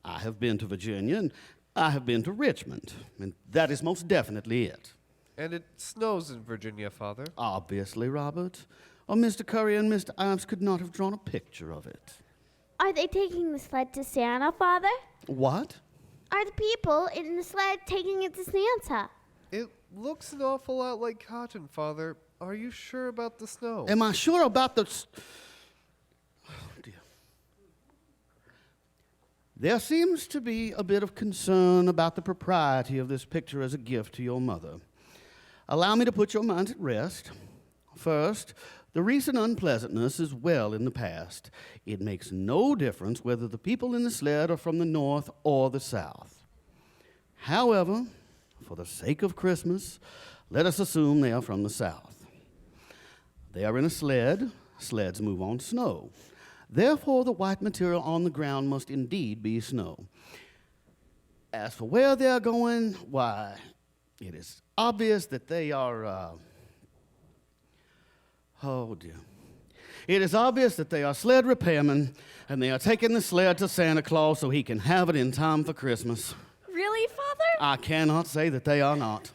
I have been to Virginia, and I have been to Richmond, and that is most definitely it. And it snows in Virginia, Father. Obviously, Robert. Or Mr. Curry and Mr. Ives could not have drawn a picture of it. Are they taking the sled to Santa, Father? What? Are the people in the sled taking it to Santa? It looks an awful lot like cotton, Father. Are you sure about the snow? Am I sure about the... Oh, dear. There seems to be a bit of concern about the propriety of this picture as a gift to your mother. Allow me to put your minds at rest. First, the recent unpleasantness is well in the past. It makes no difference whether the people in the sled are from the north or the south. However, for the sake of Christmas, let us assume they are from the south. They are in a sled. Sleds move on snow. Therefore, the white material on the ground must indeed be snow. As for where they're going, why, it is obvious that they are, oh dear. It is obvious that they are sled repairmen, and they are taking the sled to Santa Claus so he can have it in time for Christmas. Really, Father? I cannot say that they are not.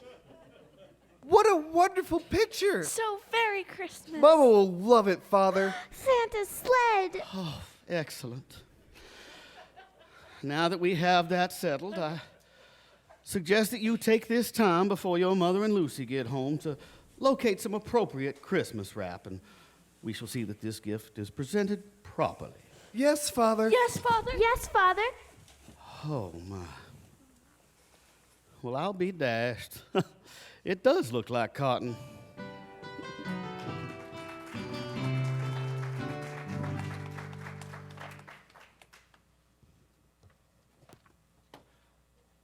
What a wonderful picture! So very Christmas. Mama will love it, Father. Santa's sled. Oh, excellent. Now that we have that settled, I suggest that you take this time before your mother and Lucy get home to locate some appropriate Christmas wrap, and we shall see that this gift is presented properly. Yes, Father. Yes, Father. Yes, Father. Oh, my. Well, I'll be dashed. It does look like cotton.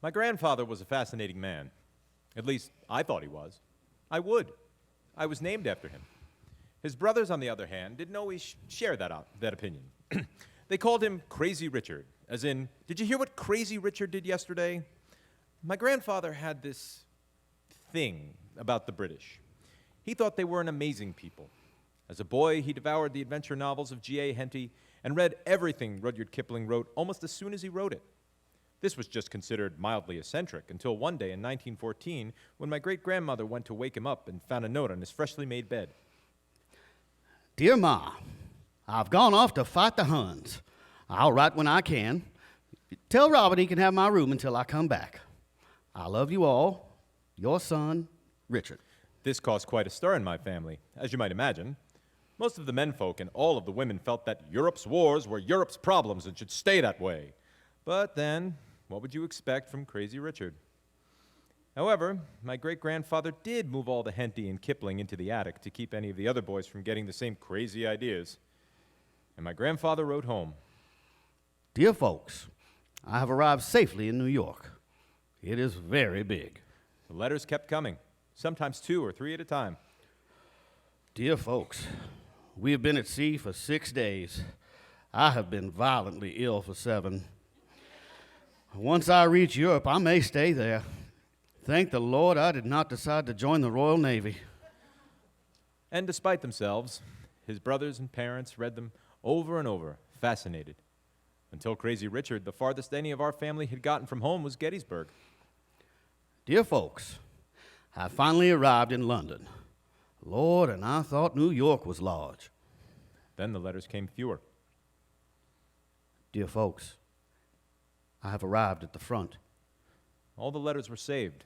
My grandfather was a fascinating man. At least, I thought he was. I would. I was named after him. His brothers, on the other hand, didn't always share that opinion. They called him Crazy Richard, as in, did you hear what Crazy Richard did yesterday? My grandfather had this thing about the British. He thought they were an amazing people. As a boy, he devoured the adventure novels of G.A. Henty and read everything Rudyard Kipling wrote almost as soon as he wrote it. This was just considered mildly eccentric until one day in 1914 when my great-grandmother went to wake him up and found a note on his freshly made bed. Dear Ma, I've gone off to fight the Huns. I'll write when I can. Tell Robert he can have my room until I come back. I love you all. Your son, Richard. This caused quite a stir in my family, as you might imagine. Most of the menfolk and all of the women felt that Europe's wars were Europe's problems and should stay that way. But then, what would you expect from Crazy Richard? However, my great-grandfather did move all the Henty and Kipling into the attic to keep any of the other boys from getting the same crazy ideas. And my grandfather wrote home. Dear folks, I have arrived safely in New York. It is very big. The letters kept coming, sometimes 2 or 3 at a time. Dear folks, we have been at sea for 6 days. I have been violently ill for 7. Once I reach Europe, I may stay there. Thank the Lord I did not decide to join the Royal Navy. And despite themselves, his brothers and parents read them over and over, fascinated. Until Crazy Richard, the farthest any of our family had gotten from home was Gettysburg. Dear folks, I finally arrived in London. Lord, and I thought New York was large. Then the letters came fewer. Dear folks, I have arrived at the front. All the letters were saved,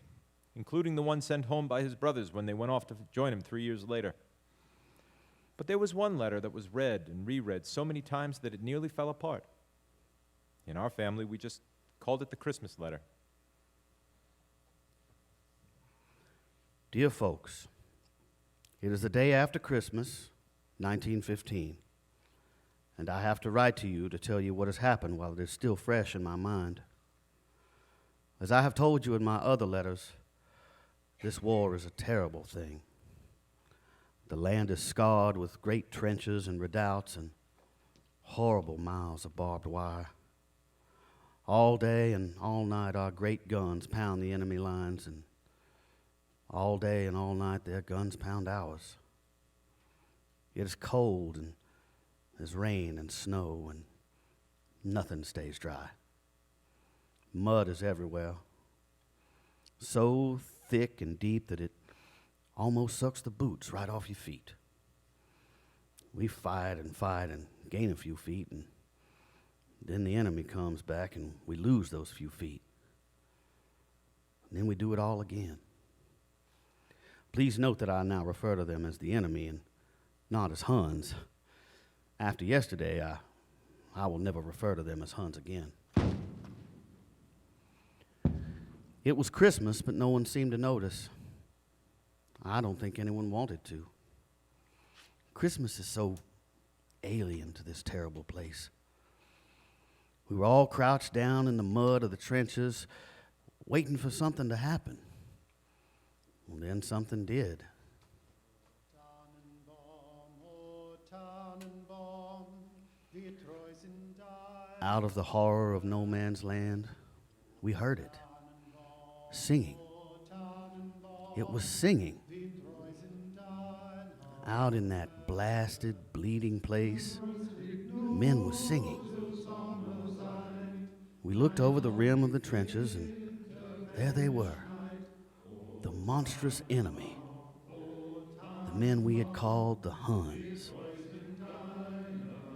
including the one sent home by his brothers when they went off to join him 3 years later. But there was one letter that was read and reread so many times that it nearly fell apart. In our family, we just called it the Christmas letter. Dear folks, it is the day after Christmas, 1915, and I have to write to you to tell you what has happened while it is still fresh in my mind. As I have told you in my other letters, this war is a terrible thing. The land is scarred with great trenches and redoubts and horrible miles of barbed wire. All day and all night our great guns pound the enemy lines, and all day and all night their guns pound ours. It is cold and there's rain and snow and nothing stays dry. Mud is everywhere, so thick and deep that it almost sucks the boots right off your feet. We fight and gain a few feet, and then the enemy comes back and we lose those few feet. And then we do it all again. Please note that I now refer to them as the enemy and not as Huns. After yesterday, I will never refer to them as Huns again. It was Christmas, but no one seemed to notice. I don't think anyone wanted to. Christmas is so alien to this terrible place. We were all crouched down in the mud of the trenches, waiting for something to happen. Well, then something did. Out of the horror of no man's land, we heard it. Singing. It was singing. Out in that blasted, bleeding place, men were singing. We looked over the rim of the trenches, and there they were, the monstrous enemy, the men we had called the Huns.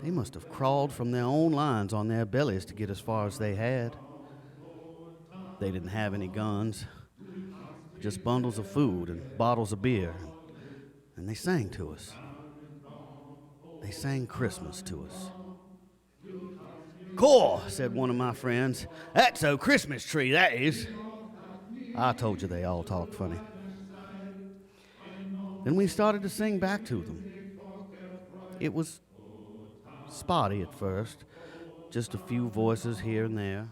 They must have crawled from their own lines on their bellies to get as far as they had. They didn't have any guns, just bundles of food and bottles of beer, and they sang to us. They sang Christmas to us. "Cool," said one of my friends. "That's a Christmas tree, that is." I told you they all talk funny. Then we started to sing back to them. It was spotty at first, just a few voices here and there.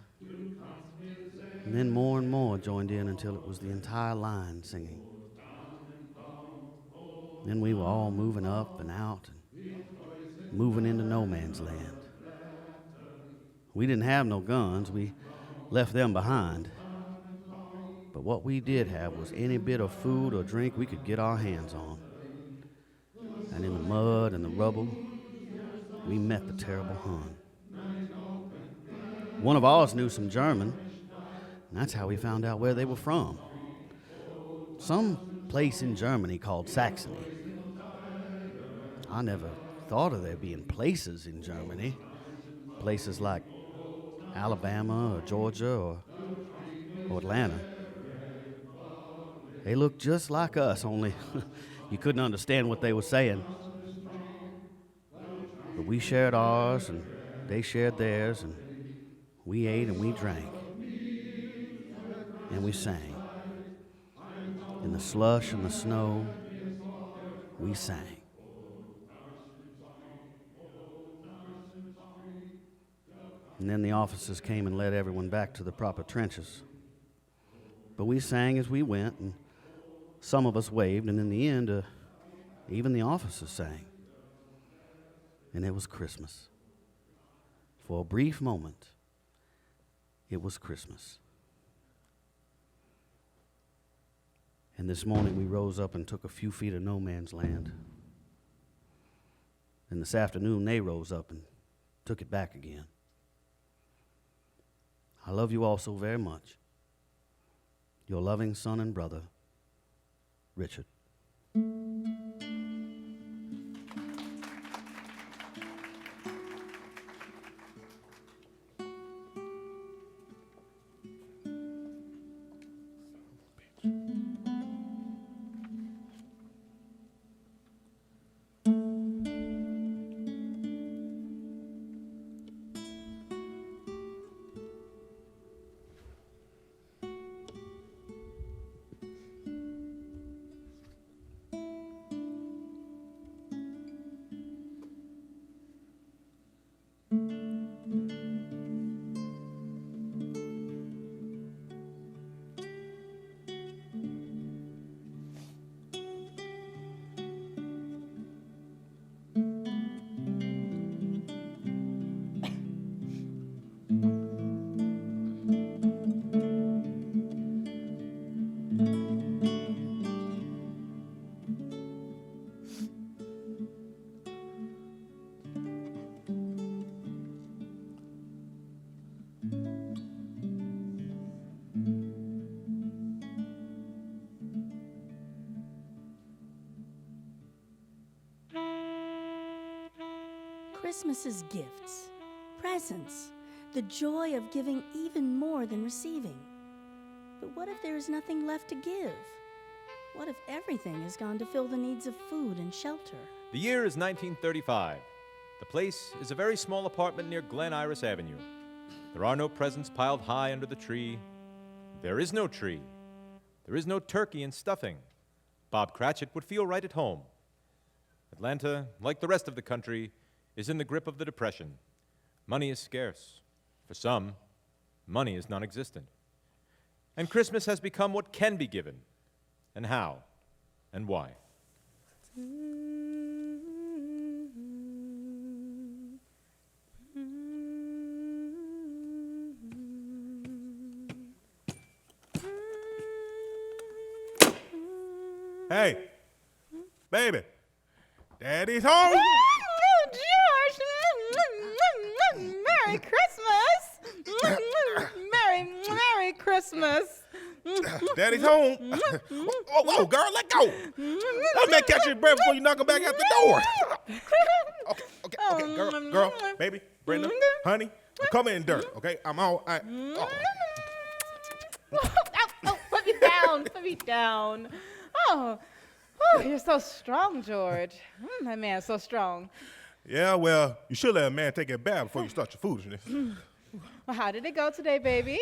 And then more and more joined in until it was the entire line singing. Then we were all moving up and out and moving into no man's land. We didn't have no guns. We left them behind. But what we did have was any bit of food or drink we could get our hands on. And in the mud and the rubble, we met the terrible Hun. One of ours knew some German, and that's how we found out where they were from. Some place in Germany called Saxony. I never thought of there being places in Germany. Places like Alabama or Georgia or Atlanta. They looked just like us, only you couldn't understand what they were saying. But we shared ours, and they shared theirs, and we ate and we drank. And we sang. In the slush and the snow, we sang. And then the officers came and led everyone back to the proper trenches. But we sang as we went, and some of us waved, and in the end, even the officers sang. And it was Christmas. For a brief moment, it was Christmas. And this morning we rose up and took a few feet of no man's land. And this afternoon they rose up and took it back again. I love you all so very much. Your loving son and brother, Richard. Christmas is gifts, presents, the joy of giving even more than receiving. But what if there is nothing left to give? What if everything has gone to fill the needs of food and shelter? The year is 1935. The place is a very small apartment near Glen Iris Avenue. There are no presents piled high under the tree. There is no tree. There is no turkey and stuffing. Bob Cratchit would feel right at home. Atlanta, like the rest of the country, is in the grip of the Depression. Money is scarce. For some, money is non-existent. And Christmas has become what can be given, and how, and why. Hey, baby, Daddy's home. George! Merry Christmas! Merry Christmas! Daddy's home. Whoa, girl, let go. Let me catch your breath before you knock him back out the door. Okay, girl, baby, Brenda, honey, I'm coming in dirt, okay? I'm all right. Put me down. Oh, you're so strong, George. That man's so strong. Yeah, well, you should let a man take a bath before you start your foolishness. Well, how did it go today, baby?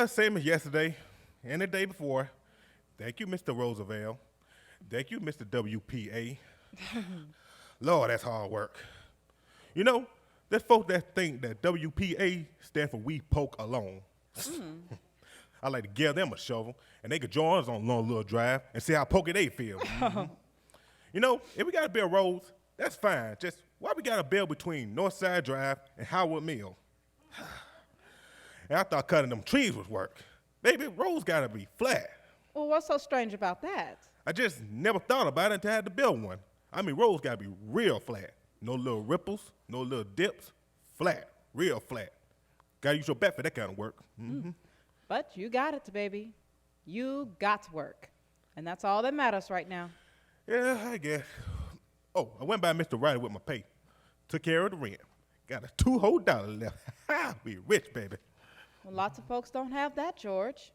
Same as yesterday and the day before. Thank you, Mr. Roosevelt. Thank you, Mr. WPA. Lord, that's hard work. You know, there's folks that think that WPA stands for We Poke Alone. I like to give them a shovel, and they could join us on a long little drive and see how pokey they feel. You know, if we got to build roads, that's fine. Just why we got to build between Northside Drive and Howard Mill? And I thought cutting them trees would work. Baby, roads got to be flat. Well, what's so strange about that? I just never thought about it until I had to build one. I mean, roads got to be real flat. No little ripples, no little dips. Flat, real flat. Got to use your back for that kind of work. But you got it, baby. You got to work. And that's all that matters right now. Yeah, I guess. Oh, I went by Mr. Ryder with my pay. Took care of the rent. Got a $2 whole left. Be rich, baby. Well, lots of folks don't have that, George.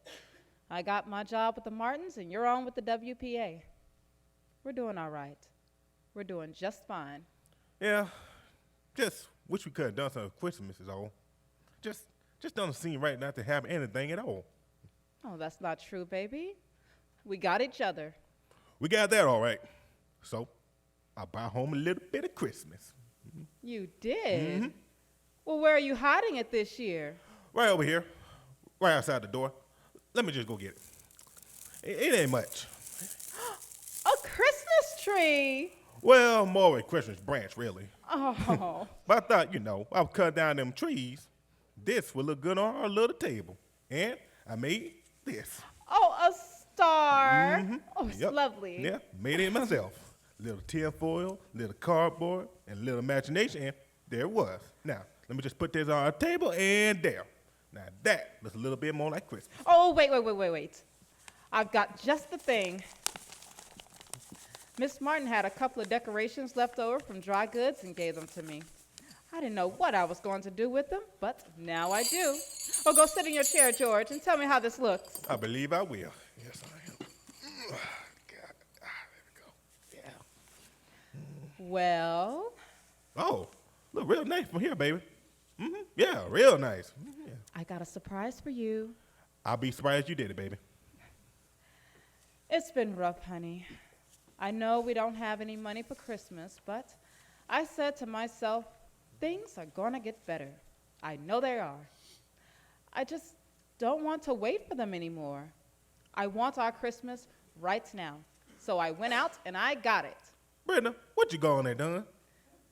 I got my job with the Martins, and you're on with the WPA. We're doing all right. We're doing just fine. Yeah, just wish we could have done some Christmas is all. Just doesn't seem right not to have anything at all. Oh, that's not true, baby. We got each other. We got that all right. So I brought home a little bit of Christmas. You did? Well, where are you hiding it this year? Right over here, right outside the door. Let me just go get it. It ain't much. A Christmas tree! Well, more of a Christmas branch, really. Oh. But I thought, you know, I would cut down them trees. This would look good on our little table. And I made this. Oh, a star. Oh, it's Yep. lovely. Yeah, made it myself. Little tinfoil, little cardboard, and a little imagination, and there it was. Now, let me just put this on our table, and there. Now, that looks a little bit more like Christmas. Oh, wait. I've got just the thing. Miss Martin had a couple of decorations left over from dry goods and gave them to me. I didn't know what I was going to do with them, but now I do. Oh, go sit in your chair, George, and tell me how this looks. I believe I will. Yes, I am. God. There we go. Yeah. Well? Oh, look real nice from here, baby. Yeah, real nice. Yeah. I got a surprise for you. I'll be surprised you did it, baby. It's been rough, honey. I know we don't have any money for Christmas, but I said to myself, things are gonna get better. I know they are. I just don't want to wait for them anymore. I want our Christmas right now. So I went out and I got it. Brenda, what you going there done?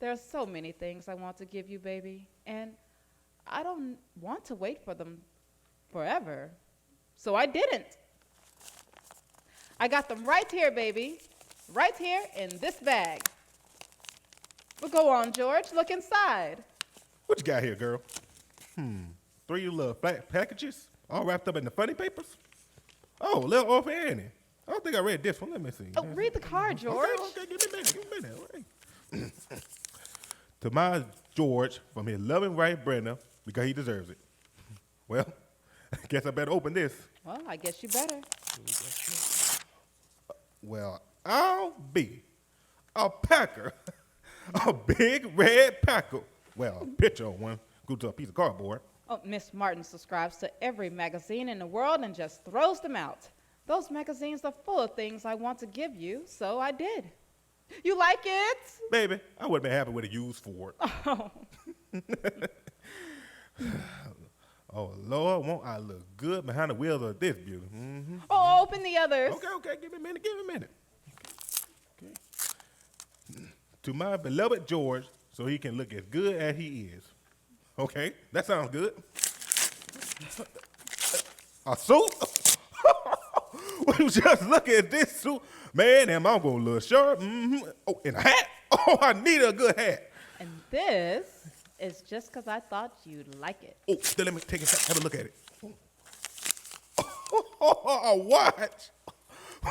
There are so many things I want to give you, baby, and I don't want to wait for them forever. So I didn't. I got them right here, baby. Right here in this bag. Well, go on, George. Look inside. What you got here, girl? 3 little flat packages, all wrapped up in the funny papers. Oh, little Orphan Annie. I don't think I read this one. Let me see. Oh, read the card, George. Okay, give me a minute. to my George from his loving wife Brenda, because he deserves it. Well, I guess I better open this. Well, I guess you better. Well, I'll be a packer, a big red packer. Well, a picture of one glued to a piece of cardboard. Oh, Miss Martin subscribes to every magazine in the world and just throws them out. Those magazines are full of things I want to give you, so I did. You like it? Baby, I would have been happy with a used Ford. Oh. Oh, Lord, won't I look good behind the wheels of this beauty? Mm-hmm. Oh, open the others. Okay, give me a minute. Okay. To my beloved George, so he can look as good as he is. Okay, that sounds good. A suit? Well, just look at this suit. Man, am I going to look sharp? Mm-hmm. Oh, and a hat? Oh, I need a good hat. And this is just because I thought you'd like it. Oh, then let me take it, have a look at it. Oh, a watch.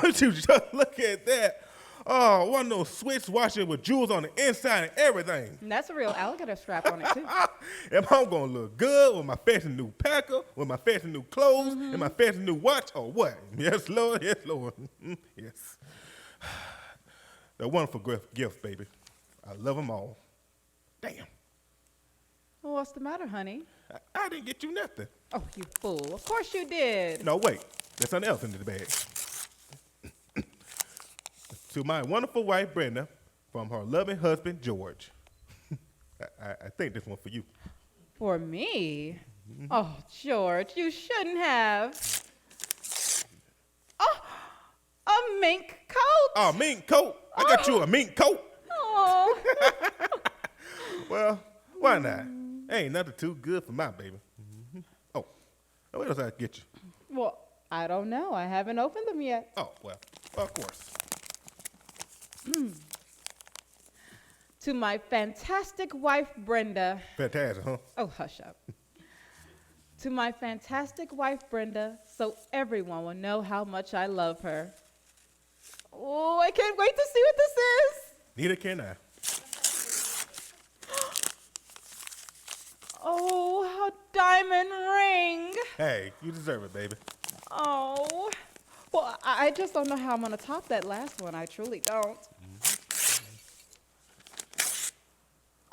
Would you just look at that? Oh, one of those switch watches with jewels on the inside and everything. And that's a real alligator strap on it, too. Am I going to look good with my fancy new packer, with my fancy new clothes, and my fancy new watch, or what? Yes, Lord, yes, Lord. Yes. The wonderful gifts, baby. I love them all. Damn. Well, what's the matter, honey? I didn't get you nothing. Oh, you fool. Of course you did. No, wait. There's something else in the bag. To my wonderful wife, Brenda, from her loving husband, George. I think this one's for you. For me? Oh, George, you shouldn't have. Oh, a mink coat. Oh, mink coat? I got you a mink coat. Oh. Well, why not? Ain't nothing too good for my baby. Mm-hmm. Oh, what else I get you? Well, I don't know. I haven't opened them yet. Oh, well, of course. To my fantastic wife, Brenda. Fantastic, huh? Oh, hush up. To my fantastic wife, Brenda, so everyone will know how much I love her. Oh, I can't wait to see what this is. Neither can I. Oh, a diamond ring. Hey, you deserve it, baby. Oh. Well, I just don't know how I'm going to top that last one. I truly don't.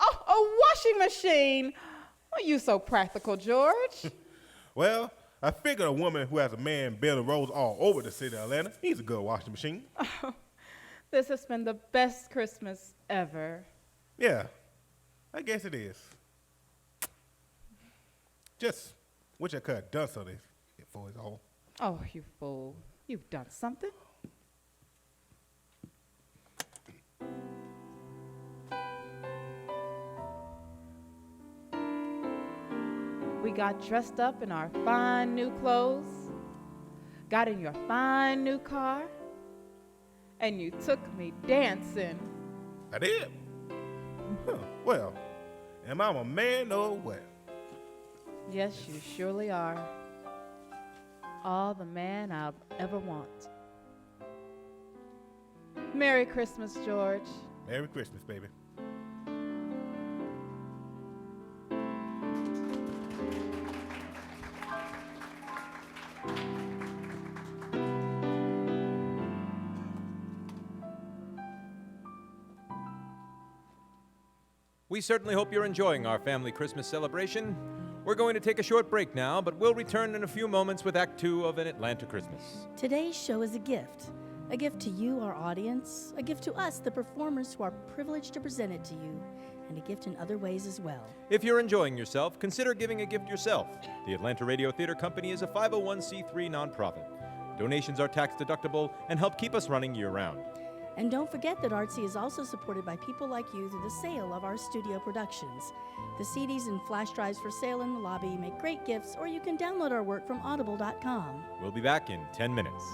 Oh, a washing machine. Are you so practical, George? Well, I figured a woman who has a man building roads all over the city of Atlanta needs a good washing machine. Oh, this has been the best Christmas ever. Yeah, I guess it is. Just wish I could have done something for it all. Oh, you fool. You've done something. We got dressed up in our fine new clothes, got in your fine new car, and you took me dancing. I did? Huh. Well, am I a man or what? Yes, you surely are. All the man I'll ever want. Merry Christmas, George. Merry Christmas, baby. We certainly hope you're enjoying our family Christmas celebration. We're going to take a short break now, but we'll return in a few moments with Act 2 of An Atlanta Christmas. Today's show is a gift. A gift to you, our audience, a gift to us, the performers who are privileged to present it to you, and a gift in other ways as well. If you're enjoying yourself, consider giving a gift yourself. The Atlanta Radio Theater Company is a 501c3 nonprofit. Donations are tax deductible and help keep us running year-round. And don't forget that Artsy is also supported by people like you through the sale of our studio productions. The CDs and flash drives for sale in the lobby make great gifts, or you can download our work from audible.com. We'll be back in 10 minutes.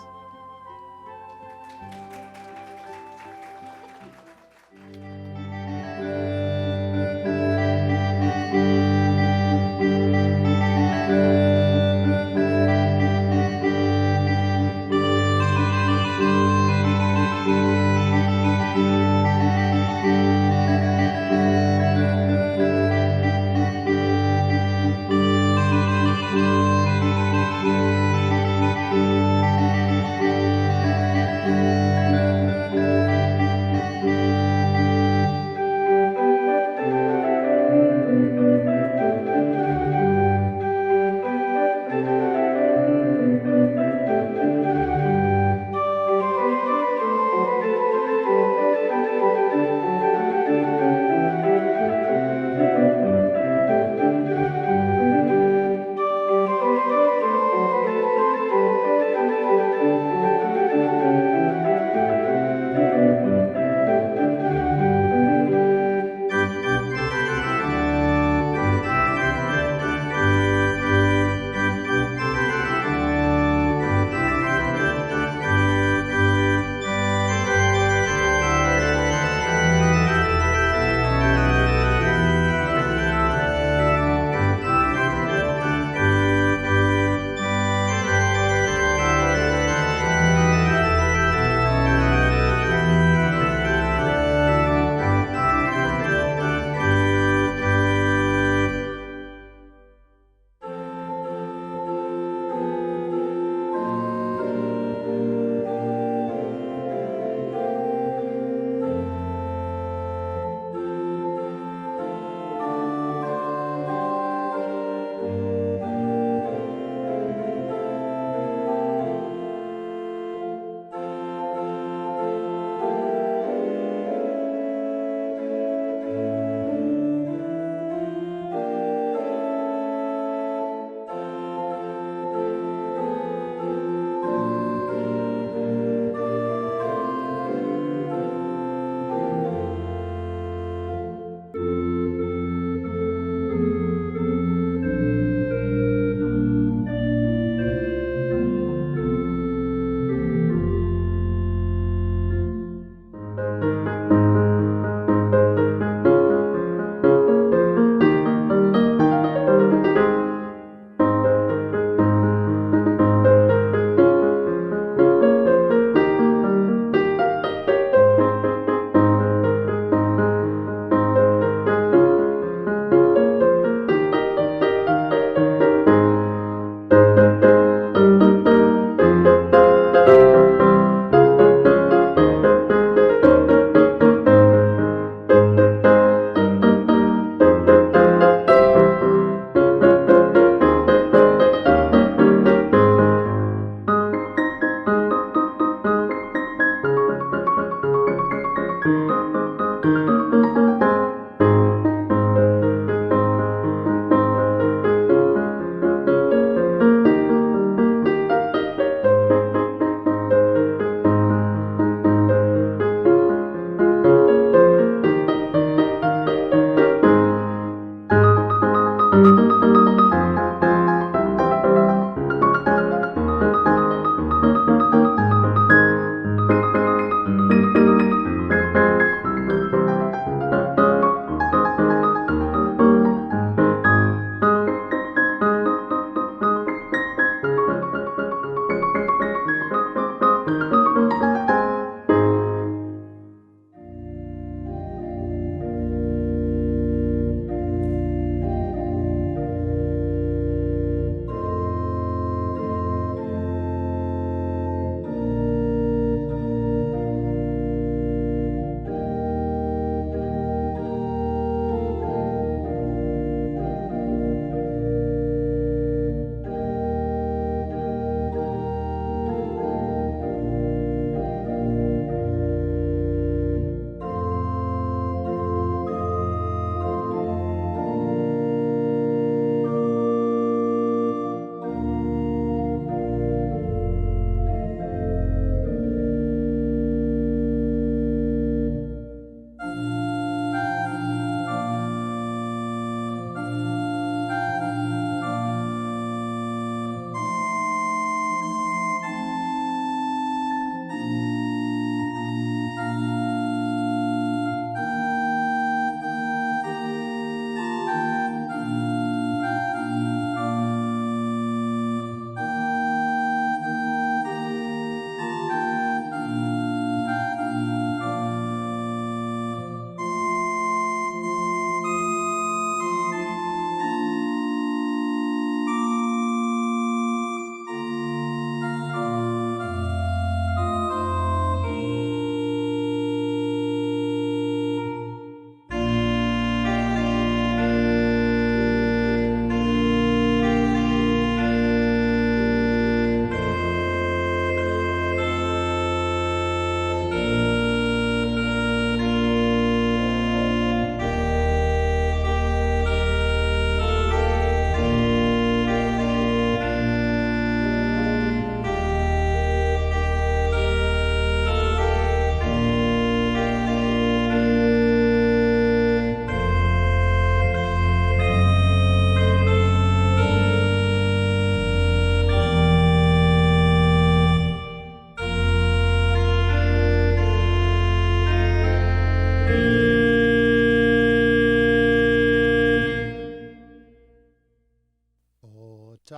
O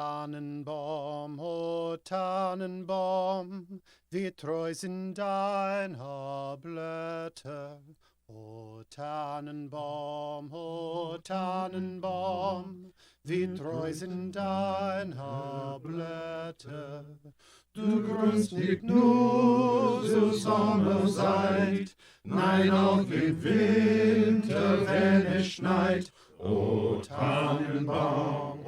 Tannenbaum, wie treu sind deine Blätter. O Tannenbaum, wie treu sind deine Blätter. Du grünst nicht nur zur Sommerzeit, nein auch im Winter, wenn es schneit. O Tannenbaum,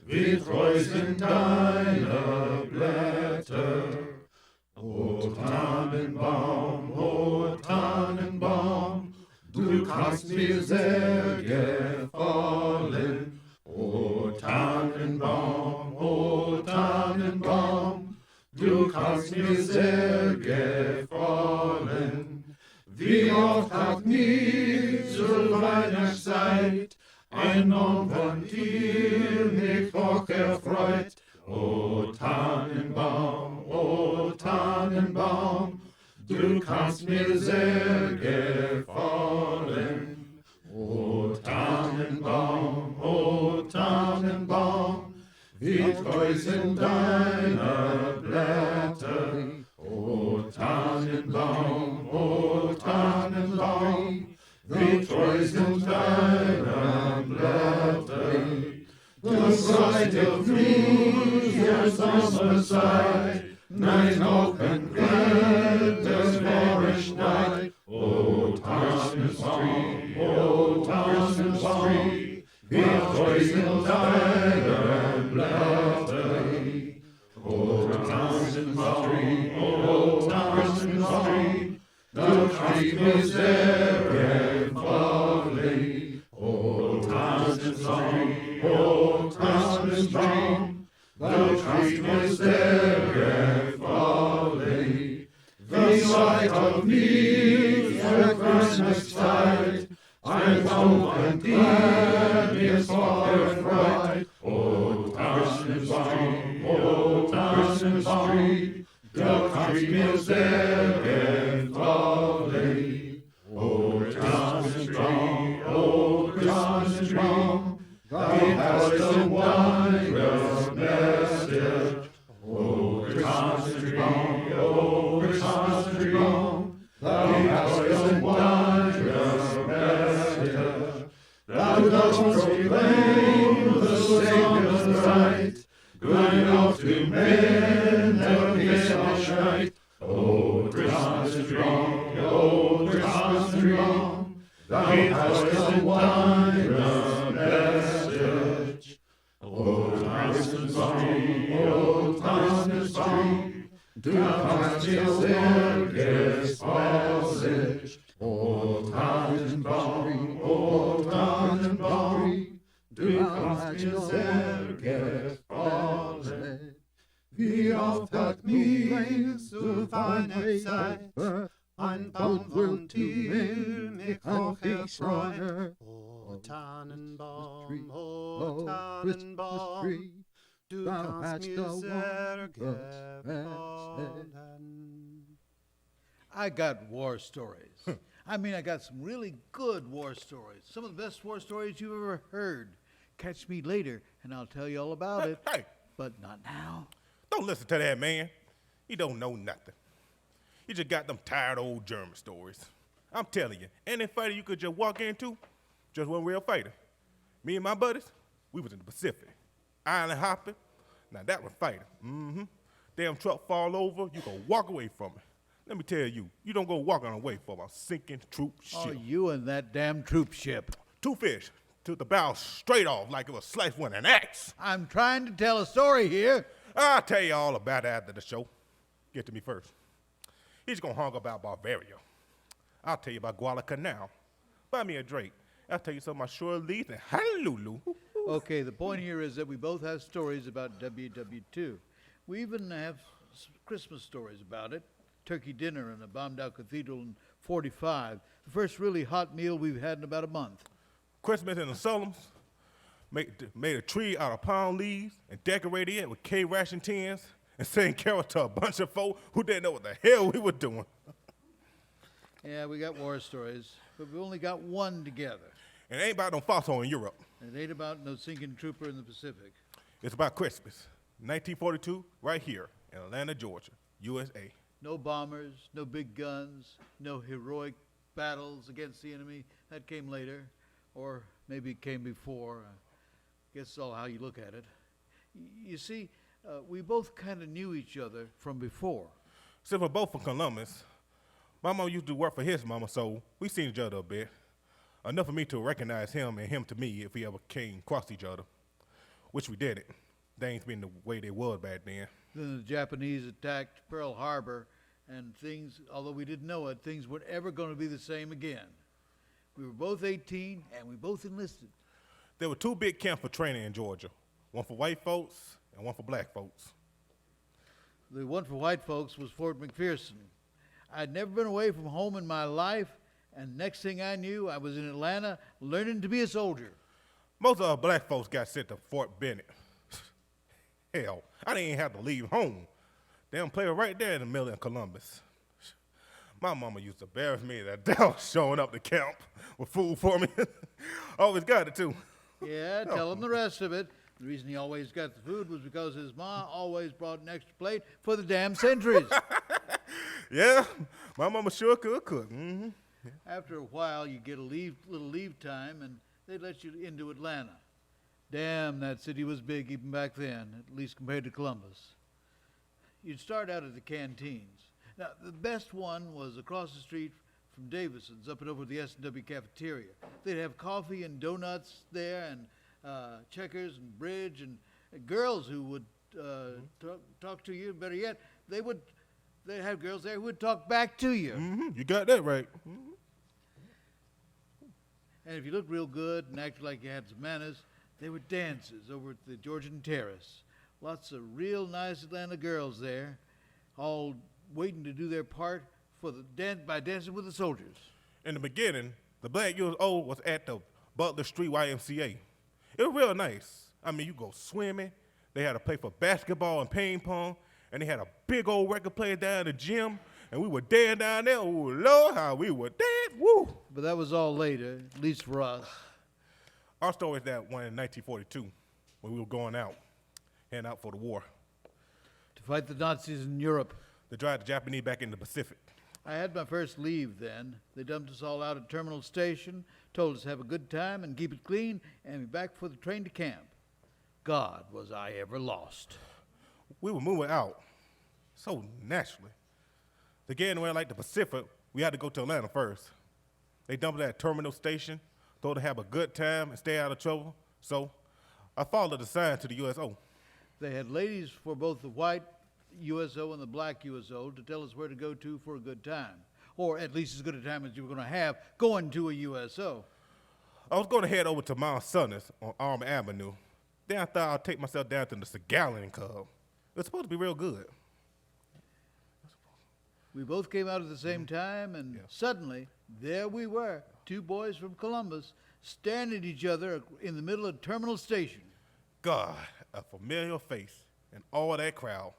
wie treu sind deine Blätter. O Tannenbaum, du kannst mir sehr gefallen. O Tannenbaum, du kannst mir sehr gefallen. Wie oft hat mich zur Weihnachtszeit ein Mann von dir mich doch erfreut. O Tannenbaum, du kannst mir sehr gefallen. O Tannenbaum, wie treu sind deine Blätter. O Tannenbaum, wie treu sind deine Blätter. Du seid der Früh der Sommerzeit, nein, auch wenn das Meer schneit. O Tannenbaum, wie treu sind deine Blätter. O Tannenbaum, du kannst mir sehr gefallen. O Tannenbaum, du kannst mir sehr gefallen. Wie seid auf mich für Weihnachtszeit, ein Baum an dir mir so erfreut. O Tannenbaum, du kannst mir sehr gefallen. O Tannenbaum, thou hast a wondrous message. O Tannenbaum, thou hast a wondrous message. Thou dost proclaim the Savior's right, going out to men that Christmas night. O Christmas tree, thou hast a wondrous message. O Christmas tree, du kannst mir sehr gefallen. O Tannenbaum, du kannst mir sehr gefallen. Wie oft hat mich zur Weihnachtszeit ein Baum von dir mich hoch erfreut. O Tannenbaum, du kannst mir sehr gefallen. I got war stories. I mean, I got some really good war stories. Some of the best war stories you've ever heard. Catch me later, and I'll tell you all about it. Hey, but not now. Don't listen to that man. He don't know nothing. He just got them tired old German stories. I'm telling you, any fighter you could just walk into, just one real fighter. Me and my buddies, we was in the Pacific. Island hopping. Now that was fighting. Mm-hmm. Damn truck fall over, you go walk away from it. Let me tell you, you don't go walking away from a sinking troop ship. Oh, you and that damn troop ship. Two fish took the bow straight off like it was sliced with an axe. I'm trying to tell a story here. I'll tell you all about it after the show. Get to me first. He's gonna hung about Bavaria. I'll tell you about Guadalcanal. Buy me a drink. I'll tell you something about Shore Leaf and Honolulu. Okay, the point here is that we both have stories about WW2. We even have Christmas stories about it. Turkey dinner in a bombed-out cathedral in 45. The first really hot meal we've had in about a month. Christmas in the Solomons. Made a tree out of palm leaves and decorated it with K-ration tins and sang carols to a bunch of folk who didn't know what the hell we were doing. Yeah, we got war stories, but we only got one together. And it ain't about no foxhole in Europe. It ain't about no sinking trooper in the Pacific. It's about Christmas, 1942, right here in Atlanta, Georgia, USA. No bombers, no big guns, no heroic battles against the enemy. That came later, or maybe it came before. I guess it's all how you look at it. You see, we both kind of knew each other from before. Since we're both from Columbus, my mama used to work for his mama, so we seen each other a bit. Enough for me to recognize him and him to me if we ever came across each other, which we didn't. Things being the way they was back then. Then the Japanese attacked Pearl Harbor, and things, although we didn't know it, things weren't ever going to be the same again. We were both 18, and we both enlisted. There were 2 big camps for training in Georgia, one for white folks and one for black folks. The one for white folks was Fort McPherson. I'd never been away from home in my life, and next thing I knew, I was in Atlanta learning to be a soldier. Most of our black folks got sent to Fort Benning. Hell, I didn't even have to leave home. Damn player right there in the middle of Columbus. My mama used to embarrass me that they was showing up to camp with food for me. Always got it, too. Yeah, tell him the rest of it. The reason he always got the food was because his ma always brought an extra plate for the damn sentries. Yeah, my mama sure could cook. Mm-hmm. After a while, you get a little leave time, and they let you into Atlanta. Damn, that city was big even back then, at least compared to Columbus. You'd start out at the canteens. Now, the best one was across the street from Davison's, up and over the S&W cafeteria. They'd have coffee and donuts there, and checkers and bridge, and girls who would talk to you. Better yet, they'd have girls there who would talk back to you. Mm-hmm. You got that right. Mm-hmm. And if you looked real good and acted like you had some manners, there were dances over at the Georgian Terrace. Lots of real nice Atlanta girls there, all waiting to do their part for the by dancing with the soldiers. In the beginning, the Black USO was at the Butler Street YMCA. It was real nice. I mean, you go swimming. They had a place for basketball and ping pong, and they had a big old record player down in the gym, and we were dancing down there. Oh, Lord, how we were dance. Woo! But that was all later, at least for us. Our story is that one in 1942, when we were going out, heading out for the war. To fight the Nazis in Europe. To drive the Japanese back in the Pacific. I had my first leave then. They dumped us all out at Terminal Station, told us to have a good time and keep it clean, and be back for the train to camp. God, was I ever lost. We were moving out so naturally. To get anywhere like the Pacific, we had to go to Atlanta first. They dumped us at Terminal Station, told us to have a good time and stay out of trouble. So I followed the sign to the USO. They had ladies for both the white USO and the black USO to tell us where to go to for a good time, or at least as good a time as you were going to have going to a USO. I was going to head over to Mount Sunners on Arm Avenue. Then I thought I'd take myself down to the Sagallon Club. It was supposed to be real good. We both came out at the same time, and suddenly, there we were, 2 boys from Columbus, staring at each other in the middle of Terminal Station. God, a familiar face in all that crowd.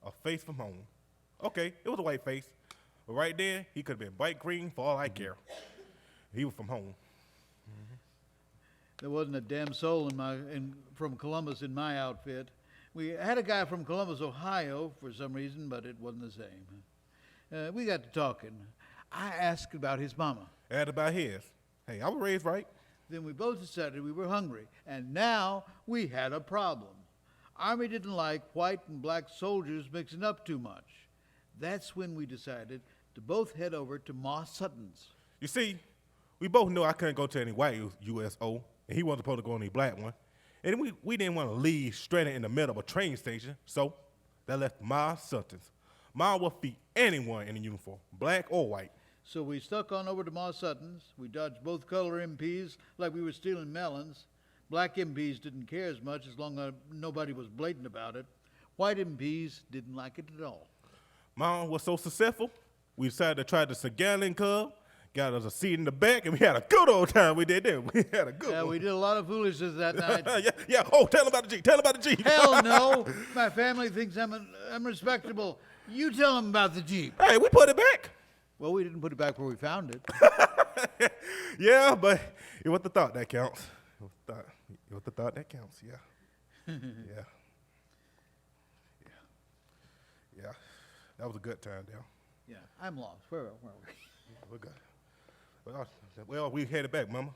A face from home. Okay, it was a white face, but right there, he could have been bright green for all I care. He was from home. There wasn't a damn soul from Columbus in my outfit. We had a guy from Columbus, Ohio, for some reason, but it wasn't the same. We got to talking. I asked about his mama. Asked about his. Hey, I was raised right. Then we both decided we were hungry, and now we had a problem. Army didn't like white and black soldiers mixing up too much. That's when we decided to both head over to Ma Sutton's. You see, we both knew I couldn't go to any white USO, and he wasn't supposed to go to any black one. And we didn't want to leave straight in the middle of a train station, so that left Ma Sutton's. Ma will feed anyone in a uniform, black or white. So we stuck on over to Ma Sutton's. We dodged both color MPs like we were stealing melons. Black MPs didn't care as much as long as nobody was blatant about it. White MPs didn't like it at all. Mom was so successful, we decided to try the Sagallon Club, got us a seat in the back, and we had a good old time. We did that. We had a good one. We did a lot of foolishness that night. yeah. Oh, tell them about the Jeep. Tell them about the Jeep. Hell no. My family thinks I'm respectable. You tell them about the Jeep. Hey, we put it back. Well, we didn't put it back where we found it. Yeah, but it was the thought that counts. It was the thought that counts, yeah. Yeah. Yeah. That was a good time, Dale. Yeah, I'm lost. Where were we? We're good. Well, we headed back, Mama,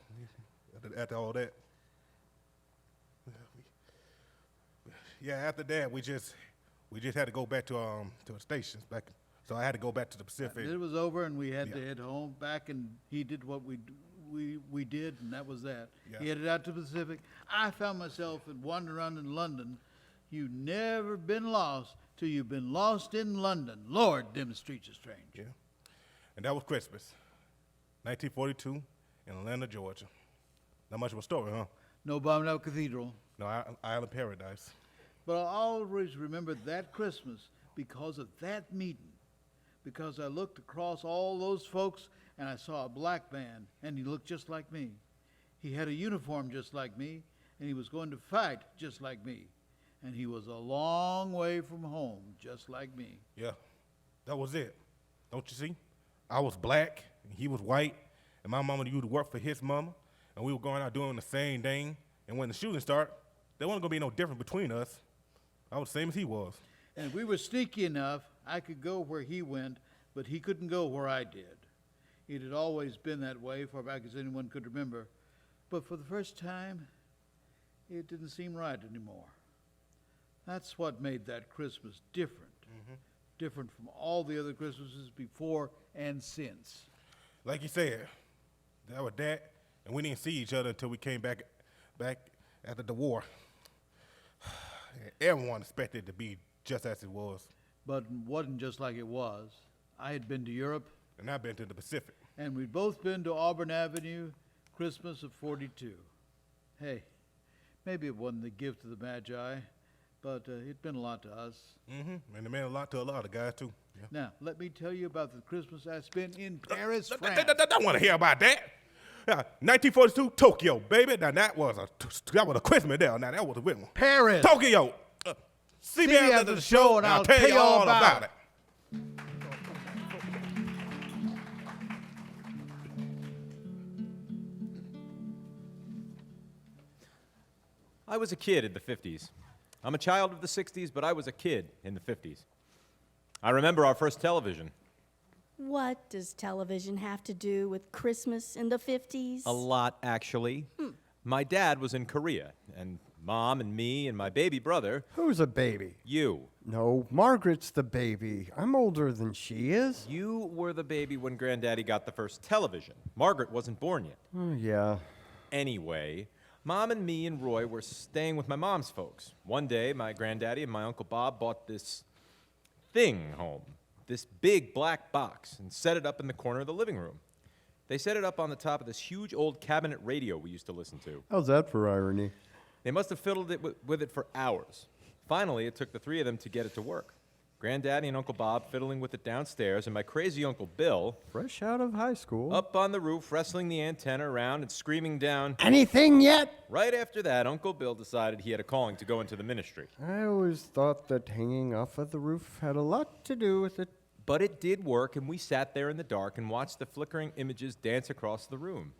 after all that. Yeah, after that, we just had to go back to the stations back. So I had to go back to the Pacific. It was over, and we had to head home back, and he did what we did, and that was that. Yeah. He headed out to the Pacific. I found myself wandering around in London. You've never been lost till you've been lost in London. Lord, them streets are strange. Yeah. And that was Christmas, 1942 in Atlanta, Georgia. Not much of a story, huh? No bombed out cathedral. No, Island Paradise. But I'll always remember that Christmas because of that meeting. Because I looked across all those folks and I saw a black man, and he looked just like me. He had a uniform just like me, and he was going to fight just like me. And he was a long way from home, just like me. Yeah, that was it. Don't you see? I was black, and he was white, and my mama used to work for his mama, and we were going out doing the same thing. And when the shooting started, there wasn't gonna be no difference between us. I was the same as he was. And if we were sneaky enough, I could go where he went, but he couldn't go where I did. It had always been that way, far back as anyone could remember. But for the first time, it didn't seem right anymore. That's what made that Christmas different. Different from all the other Christmases before and since. Like you said, that was that, and we didn't see each other until we came back after the war. Everyone expected it to be just as it was. But it wasn't just like it was. I had been to Europe. And I've been to the Pacific. And we'd both been to Auburn Avenue, Christmas of '42. Hey, maybe it wasn't the gift of the Magi, but it meant a lot to us. And it meant a lot to a lot of guys, too. Yeah. Now, let me tell you about the Christmas I spent in Paris, France. I don't want to hear about that. 1942, Tokyo, baby. Now, that was a Christmas there. Now, that was a good one. Paris. Tokyo. See me after the show, and I'll tell you all about it. I was a kid in the 50s. I'm a child of the 60s, but I was a kid in the 50s. I remember our first television. What does television have to do with Christmas in the 50s? A lot, actually. My dad was in Korea, and Mom and me and my baby brother. Who's a baby? You. No, Margaret's the baby. I'm older than she is. You were the baby when Granddaddy got the first television. Margaret wasn't born yet. Oh, yeah. Anyway, Mom and me and Roy were staying with my mom's folks. One day, my granddaddy and my Uncle Bob bought this thing home, this big black box, and set it up in the corner of the living room. They set it up on the top of this huge old cabinet radio we used to listen to. How's that for irony? They must have fiddled it with it for hours. Finally, it took the three of them to get it to work. Granddaddy and Uncle Bob fiddling with it downstairs, and my crazy Uncle Bill, fresh out of high school, up on the roof, wrestling the antenna around and screaming down, "Anything yet?" Right after that, Uncle Bill decided he had a calling to go into the ministry. I always thought that hanging off of the roof had a lot to do with it. But it did work, and we sat there in the dark and watched the flickering images dance across the room.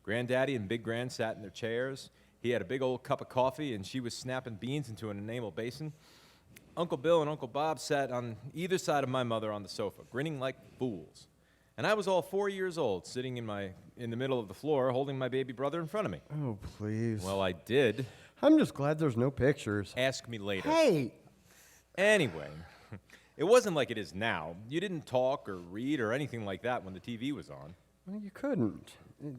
Granddaddy and Big Grand sat in their chairs. He had a big old cup of coffee, and she was snapping beans into an enamel basin. Uncle Bill and Uncle Bob sat on either side of my mother on the sofa, grinning like fools. And I was all 4 years old, sitting in the middle of the floor, holding my baby brother in front of me. Oh, please. Well, I did. I'm just glad there's no pictures. Ask me later. Hey! Anyway, it wasn't like it is now. You didn't talk or read or anything like that when the TV was on. Well, you couldn't.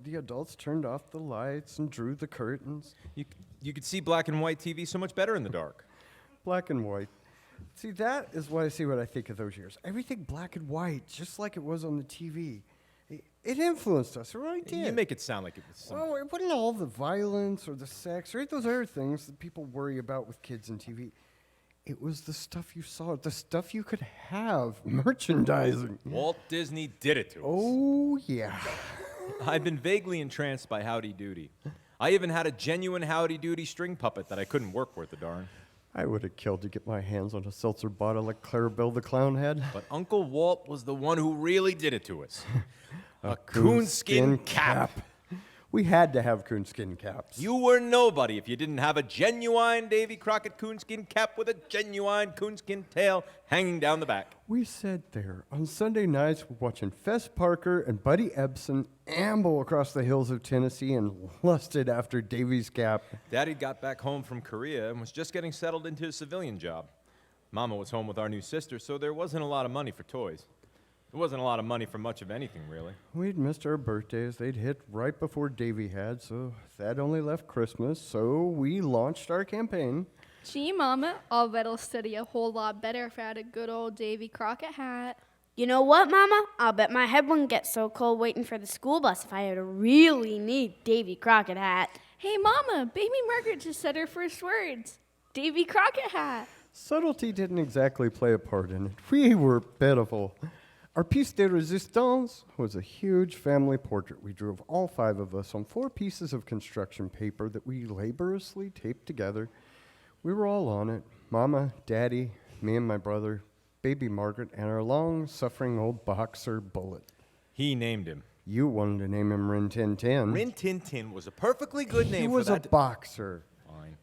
The adults turned off the lights and drew the curtains. You could see black and white TV so much better in the dark. Black and white. See, that is what I think of those years. Everything black and white, just like it was on the TV. It influenced us, it really did. You make it sound like it was Well, it wasn't all the violence or the sex or those other things that people worry about with kids and TV. It was the stuff you saw, the stuff you could have, merchandising. Walt Disney did it to us. Oh, yeah. I've been vaguely entranced by Howdy Doody. I even had a genuine Howdy Doody string puppet that I couldn't work worth a darn. I would have killed to get my hands on a seltzer bottle like Clarabelle the Clown had. But Uncle Walt was the one who really did it to us. A coonskin cap. We had to have coonskin caps. You were nobody if you didn't have a genuine Davy Crockett coonskin cap with a genuine coonskin tail hanging down the back. We sat there on Sunday nights watching Fess Parker and Buddy Ebsen amble across the hills of Tennessee and lusted after Davy's cap. Daddy got back home from Korea and was just getting settled into his civilian job. Mama was home with our new sister, so there wasn't a lot of money for toys. There wasn't a lot of money for much of anything, really. We'd missed our birthdays. They'd hit right before Davy had, so that only left Christmas. So we launched our campaign. Gee, Mama, I'll bet I'll study a whole lot better if I had a good old Davy Crockett hat. You know what, Mama? I'll bet my head wouldn't get so cold waiting for the school bus if I had a really neat Davy Crockett hat. Hey, Mama, baby Margaret just said her first words. Davy Crockett hat. Subtlety didn't exactly play a part in it. We were pitiful. Our piece de resistance was a huge family portrait we drew of all 5 of us on 4 pieces of construction paper that we laboriously taped together. We were all on it. Mama, Daddy, me and my brother, baby Margaret, and our long-suffering old boxer, Bullet. He named him. You wanted to name him Rin Tin Tin. Rin Tin Tin was a perfectly good name He for was that. a boxer. Fine.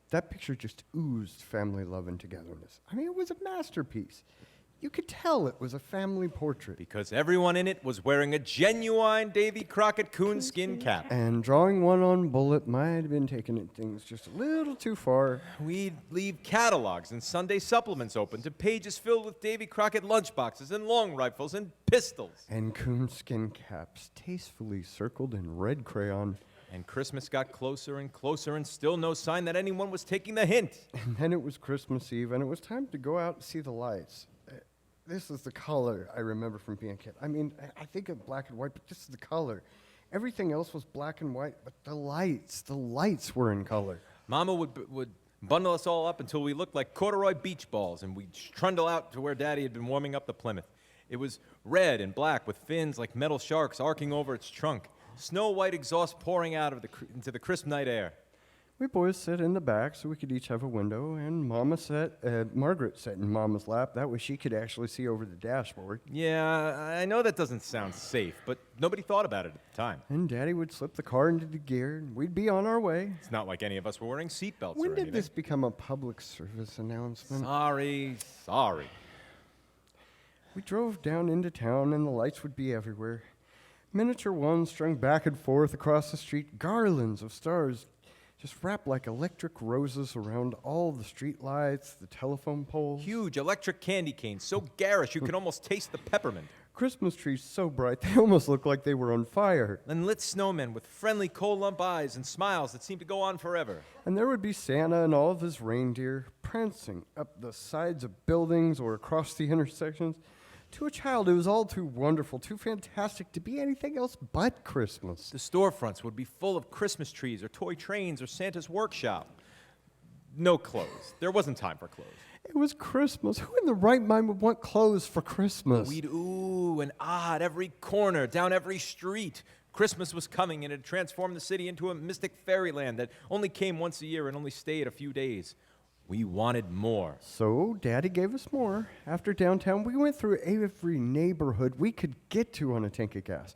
That picture just oozed family love and togetherness. I mean, it was a masterpiece. You could tell it was a family portrait. Because everyone in it was wearing a genuine Davy Crockett coonskin cap. And drawing one on Bullet might have been taking things just a little too far. We'd leave catalogs and Sunday supplements open to pages filled with Davy Crockett lunchboxes and long rifles and pistols. And coonskin caps tastefully circled in red crayon. And Christmas got closer and closer and still no sign that anyone was taking the hint. And then it was Christmas Eve and it was time to go out and see the lights. This is the color I remember from being a kid. I mean, I think of black and white, but this is the color. Everything else was black and white, but the lights were in color. Mama would bundle us all up until we looked like corduroy beach balls, and we'd trundle out to where Daddy had been warming up the Plymouth. It was red and black with fins like metal sharks arcing over its trunk, snow-white exhaust pouring out of into the crisp night air. We boys sat in the back so we could each have a window, and Margaret sat in Mama's lap. That way she could actually see over the dashboard. Yeah, I know that doesn't sound safe, but nobody thought about it at the time. And Daddy would slip the car into the gear, and we'd be on our way. It's not like any of us were wearing seatbelts When or did anything. this become a public service announcement? Sorry. We drove down into town, and the lights would be everywhere. Miniature ones strung back and forth across the street, garlands of stars just wrapped like electric roses around all the street lights, the telephone poles. Huge electric candy canes, so garish you could almost taste the peppermint. Christmas trees so bright they almost looked like they were on fire. And lit snowmen with friendly coal lump eyes and smiles that seemed to go on forever. And there would be Santa and all of his reindeer prancing up the sides of buildings or across the intersections. To a child, it was all too wonderful, too fantastic to be anything else but Christmas. The storefronts would be full of Christmas trees or toy trains or Santa's workshop. No clothes. There wasn't time for clothes. It was Christmas. Who in the right mind would want clothes for Christmas? We'd ooh and ah at every corner, down every street. Christmas was coming and it had transformed the city into a mystic fairyland that only came once a year and only stayed a few days. We wanted more. So Daddy gave us more. After downtown, we went through every neighborhood we could get to on a tank of gas.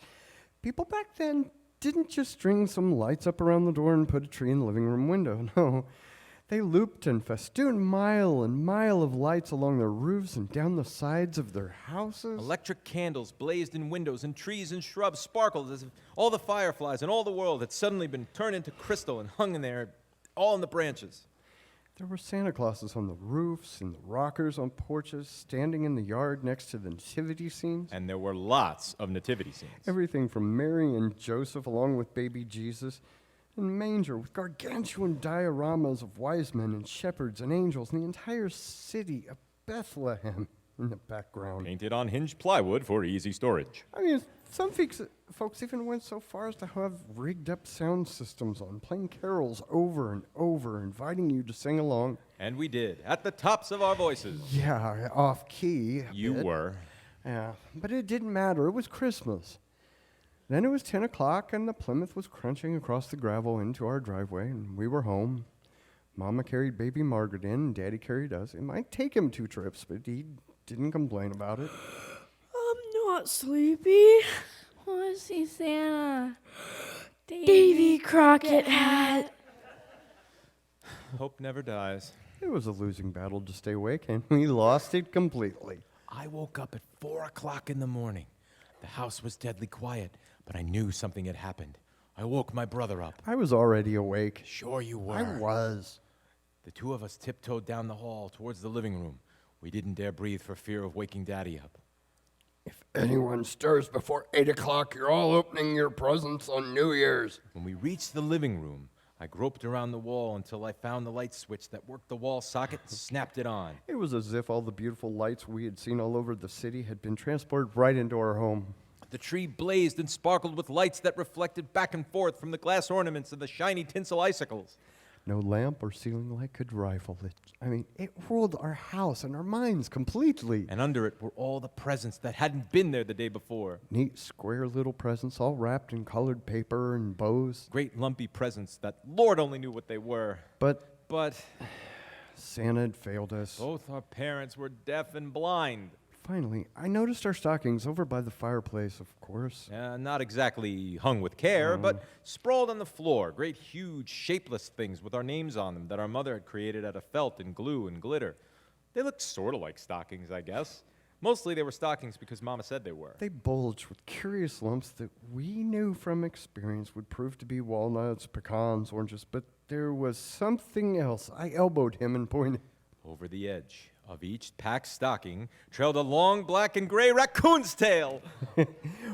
People back then didn't just string some lights up around the door and put a tree in the living room window. No, they looped and festooned mile and mile of lights along their roofs and down the sides of their houses. Electric candles blazed in windows, and trees and shrubs sparkled as if all the fireflies in all the world had suddenly been turned into crystal and hung in there, all in the branches. There were Santa Clauses on the roofs and the rockers on porches, standing in the yard next to the nativity scenes. And there were lots of nativity scenes. Everything from Mary and Joseph along with baby Jesus, and manger with gargantuan dioramas of wise men and shepherds and angels, and the entire city of Bethlehem in the background. Painted on hinged plywood for easy storage. I mean, some folks even went so far as to have rigged up sound systems on, playing carols over and over, inviting you to sing along. And we did, at the tops of our voices. Yeah, off key. You were. Yeah, but it didn't matter. It was Christmas. Then it was 10 o'clock, and the Plymouth was crunching across the gravel into our driveway, and we were home. Mama carried baby Margaret in, and Daddy carried us. It might take him 2 trips, but he didn't complain about it. I'm not sleepy. Want to see Santa. Davy Crockett hat. Hope never dies. It was a losing battle to stay awake, and we lost it completely. I woke up at 4 o'clock in the morning. The house was deadly quiet, but I knew something had happened. I woke my brother up. I was already awake. Sure you were. I was. The 2 of us tiptoed down the hall towards the living room. We didn't dare breathe for fear of waking Daddy up. If anyone stirs before 8 o'clock, you're all opening your presents on New Year's. When we reached the living room, I groped around the wall until I found the light switch that worked the wall socket and snapped it on. It was as if all the beautiful lights we had seen all over the city had been transported right into our home. The tree blazed and sparkled with lights that reflected back and forth from the glass ornaments and the shiny tinsel icicles. No lamp or ceiling light could rival it. I mean, it ruled our house and our minds completely. And under it were all the presents that hadn't been there the day before. Neat, square little presents all wrapped in colored paper and bows. Great lumpy presents that Lord only knew what they were. But Santa had failed us. Both our parents were deaf and blind. Finally, I noticed our stockings over by the fireplace, of course. Not exactly hung with care, but sprawled on the floor. Great, huge, shapeless things with our names on them that our mother had created out of felt and glue and glitter. They looked sort of like stockings, I guess. Mostly they were stockings because Mama said they were. They bulged with curious lumps that we knew from experience would prove to be walnuts, pecans, oranges, but there was something else. I elbowed him and pointed. Over the edge of each packed stocking trailed a long black and gray raccoon's tail.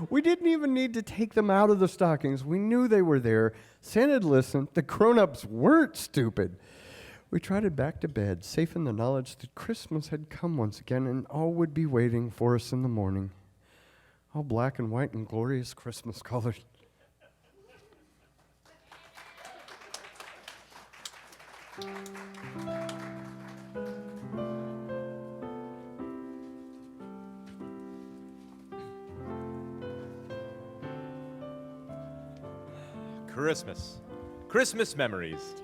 We didn't even need to take them out of the stockings. We knew they were there. Santa had listened. The grown-ups weren't stupid. We trotted back to bed, safe in the knowledge that Christmas had come once again and all would be waiting for us in the morning. All black and white and glorious Christmas colors. Christmas memories.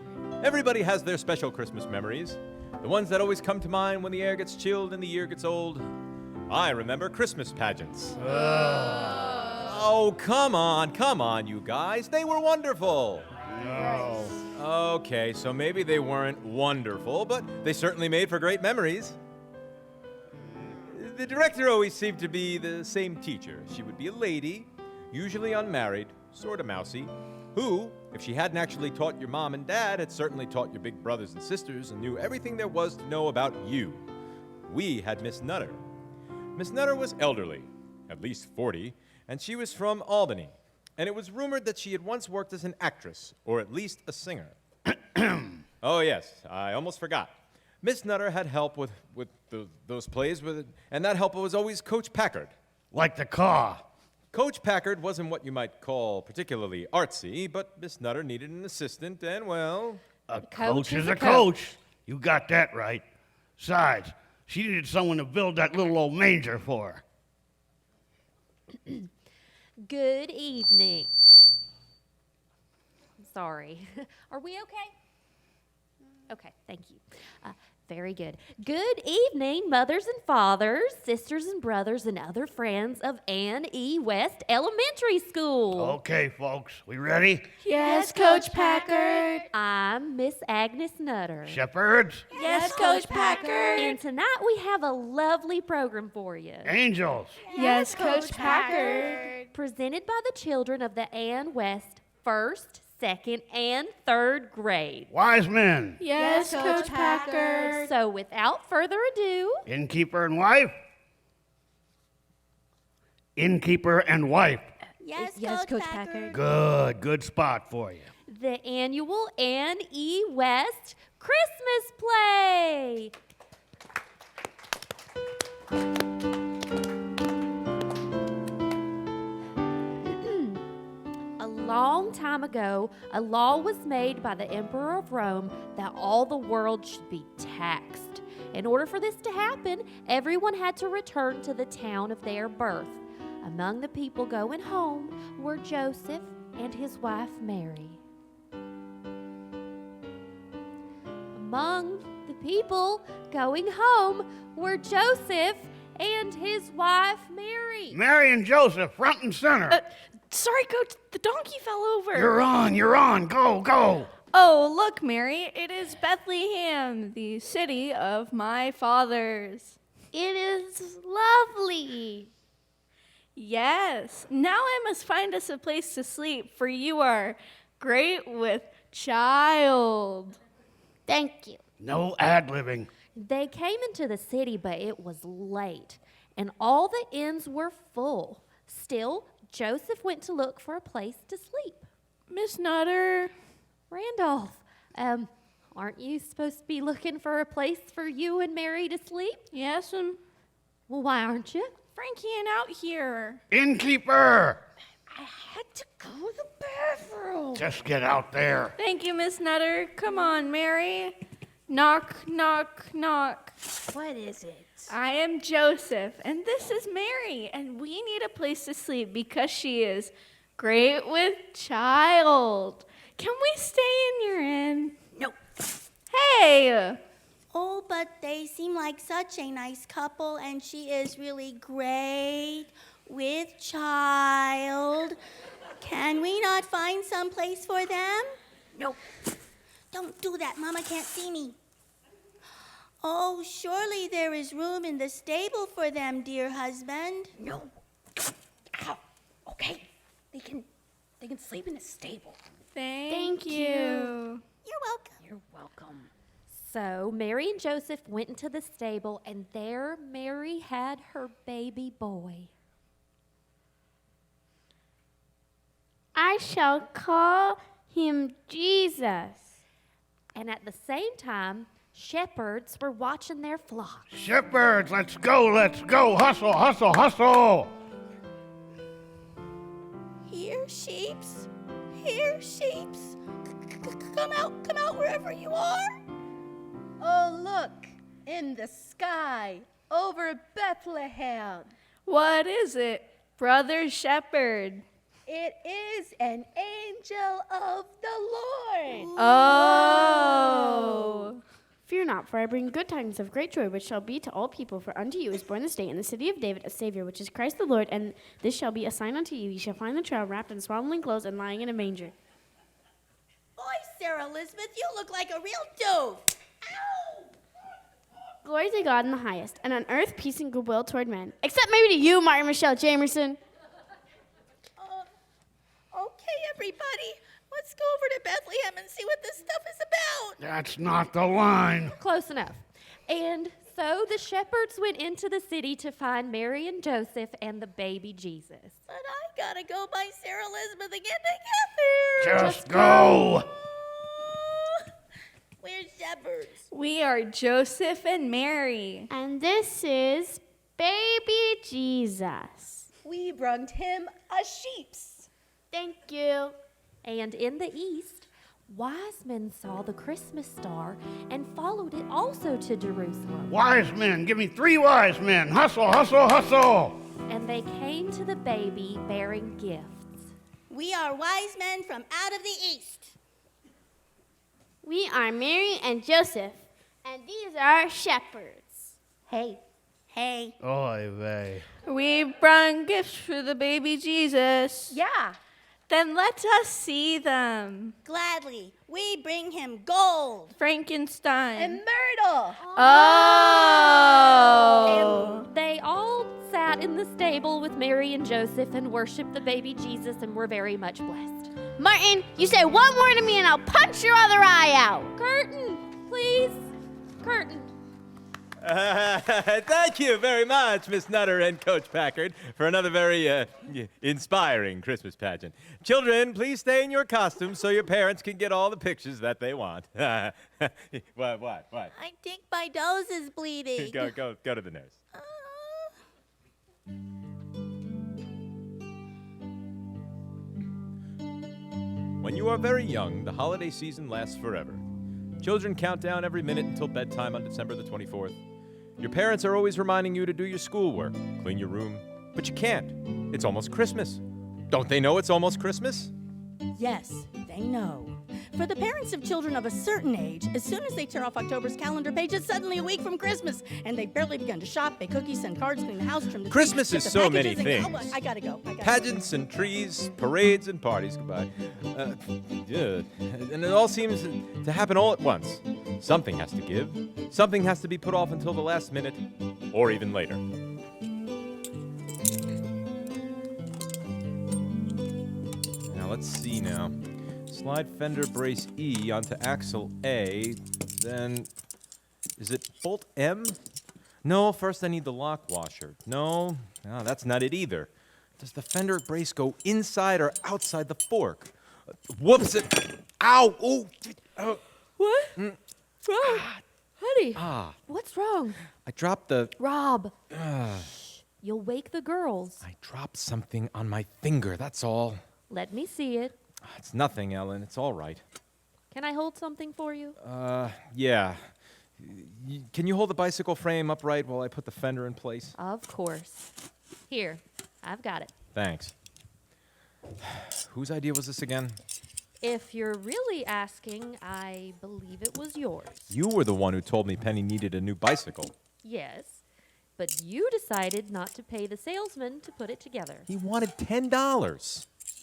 Everybody has their special Christmas memories. The ones that always come to mind when the air gets chilled and the year gets old. I remember Christmas pageants. Oh, come on, you guys. They were wonderful. No. Okay, so maybe they weren't wonderful, but they certainly made for great memories. The director always seemed to be the same teacher. She would be a lady, usually unmarried, sort of mousy, who, if she hadn't actually taught your mom and dad, had certainly taught your big brothers and sisters and knew everything there was to know about you. We had Miss Nutter. Miss Nutter was elderly, at least 40, and she was from Albany. And it was rumored that she had once worked as an actress, or at least a singer. Oh, yes, I almost forgot. Miss Nutter had help with those plays, and that helper was always Coach Packard. Like the car. Coach Packard wasn't what you might call particularly artsy, but Miss Nutter needed an assistant, and, well... A coach is a coach. You got that right. Besides, she needed someone to build that little old manger for her. Good evening. I'm sorry. Are we okay? Okay, thank you. Very good. Good evening, mothers and fathers, sisters and brothers, and other friends of Ann E. West Elementary School. Okay, folks, we ready? Yes, Coach Packard. I'm Miss Agnes Nutter. Shepherds? Yes, Coach Packard. And tonight we have a lovely program for you. Angels? Yes, Coach Packard. Presented by the children of the Ann West 1st, 2nd, and 3rd grade. Wise men? Yes, Coach Packard. So without further ado... Innkeeper and wife? Innkeeper and wife. Yes, Coach Packard. Good spot for you. The annual Ann E. West Christmas Play. A long time ago, a law was made by the Emperor of Rome that all the world should be taxed. In order for this to happen, everyone had to return to the town of their birth. Among the people going home were Joseph and his wife Mary. Among the people going home were Joseph and his wife Mary. Mary and Joseph, front and center. Sorry, Coach, the donkey fell over. You're on. Go. Oh, look, Mary, it is Bethlehem, the city of my fathers. It is lovely. Yes, now I must find us a place to sleep, for you are great with child. Thank you. No ad-libbing. They came into the city, but it was late, and all the inns were full. Still, Joseph went to look for a place to sleep. Miss Nutter. Randolph, aren't you supposed to be looking for a place for you and Mary to sleep? Yes, Well, why aren't you? Frankie ain't out here. Innkeeper! I had to go to the bathroom. Just get out there. Thank you, Miss Nutter. Come on, Mary. Knock, knock, knock. What is it? I am Joseph, and this is Mary, and we need a place to sleep because she is great with child. Can we stay in your inn? No. Hey! Oh, but they seem like such a nice couple, and she is really great with child. Can we not find some place for them? No. Don't do that. Mama can't see me. Oh, surely there is room in the stable for them, dear husband. No. Ow. Okay. They can sleep in the stable. Thank you. You're welcome. You're welcome. So Mary and Joseph went into the stable, and there Mary had her baby boy. I shall call him Jesus. And at the same time, shepherds were watching their flock. Shepherds, let's go. Hustle. Here, sheeps. Come out wherever you are. Oh, look, in the sky, over Bethlehem. What is it, Brother Shepherd? It is an angel of the Lord. Oh. Fear not, for I bring good tidings of great joy, which shall be to all people. For unto you is born this day in the city of David a Savior, which is Christ the Lord. And this shall be a sign unto you. You shall find the child wrapped in swaddling clothes and lying in a manger. Boy, Sarah Elizabeth, you look like a real dove. Ow! Glory to God in the highest, and on earth peace and goodwill toward men. Except maybe to you, Martin Michelle Jamerson. Okay, everybody, let's go over to Bethlehem and see what this stuff is about. That's not the line. Close enough. And so the shepherds went into the city to find Mary and Joseph and the baby Jesus. But I gotta go by Sarah Elizabeth again to get there. Just go. We're shepherds. We are Joseph and Mary. And this is baby Jesus. We brung him a sheeps. Thank you. And in the east, wise men saw the Christmas star and followed it also to Jerusalem. Wise men, give me 3 wise men. Hustle. And they came to the baby bearing gifts. We are wise men from out of the east. We are Mary and Joseph, and these are shepherds. Hey. Oy vey. We brung gifts for the baby Jesus. Yeah. Then let us see them. Gladly, we bring him gold. Frankenstein. And myrtle. Oh. And they all sat in the stable with Mary and Joseph and worshiped the baby Jesus and were very much blessed. Martin, you say one word to me and I'll punch your other eye out. Curtain, please. Curtain. Thank you very much, Miss Nutter and Coach Packard, for another very inspiring Christmas pageant. Children, please stay in your costumes so your parents can get all the pictures that they want. What? I think my nose is bleeding. Go to the nurse. When you are very young, the holiday season lasts forever. Children count down every minute until bedtime on December the 24th. Your parents are always reminding you to do your schoolwork, clean your room, but you can't. It's almost Christmas. Don't they know it's almost Christmas? Yes, they know. For the parents of children of a certain age, as soon as they tear off October's calendar page, it's suddenly a week from Christmas, and they've barely begun to shop, bake cookies, send cards, clean the house, trim the tree, Christmas ship is the so many packages, and- things. I gotta go. Pageants and trees, parades and parties. Goodbye. Yeah. And it all seems to happen all at once. Something has to give. Something has to be put off until the last minute, or even later. Now let's see now. Slide fender brace E onto axle A, then is it bolt M? No, first I need the lock washer. No, that's not it either. Does the fender brace go inside or outside the fork? Whoops! Ow! Oh! What? Mm. Wrong? Honey, Ah, what's wrong? I dropped the. Rob, you'll wake the girls. I dropped something on my finger, that's all. Let me see it. It's nothing, Ellen. It's all right. Can I hold something for you? Yeah. Can you hold the bicycle frame upright while I put the fender in place? Of course. Here, I've got it. Thanks. Whose idea was this again? If you're really asking, I believe it was yours. You were the one who told me Penny needed a new bicycle. Yes, but you decided not to pay the salesman to put it together. He wanted $10.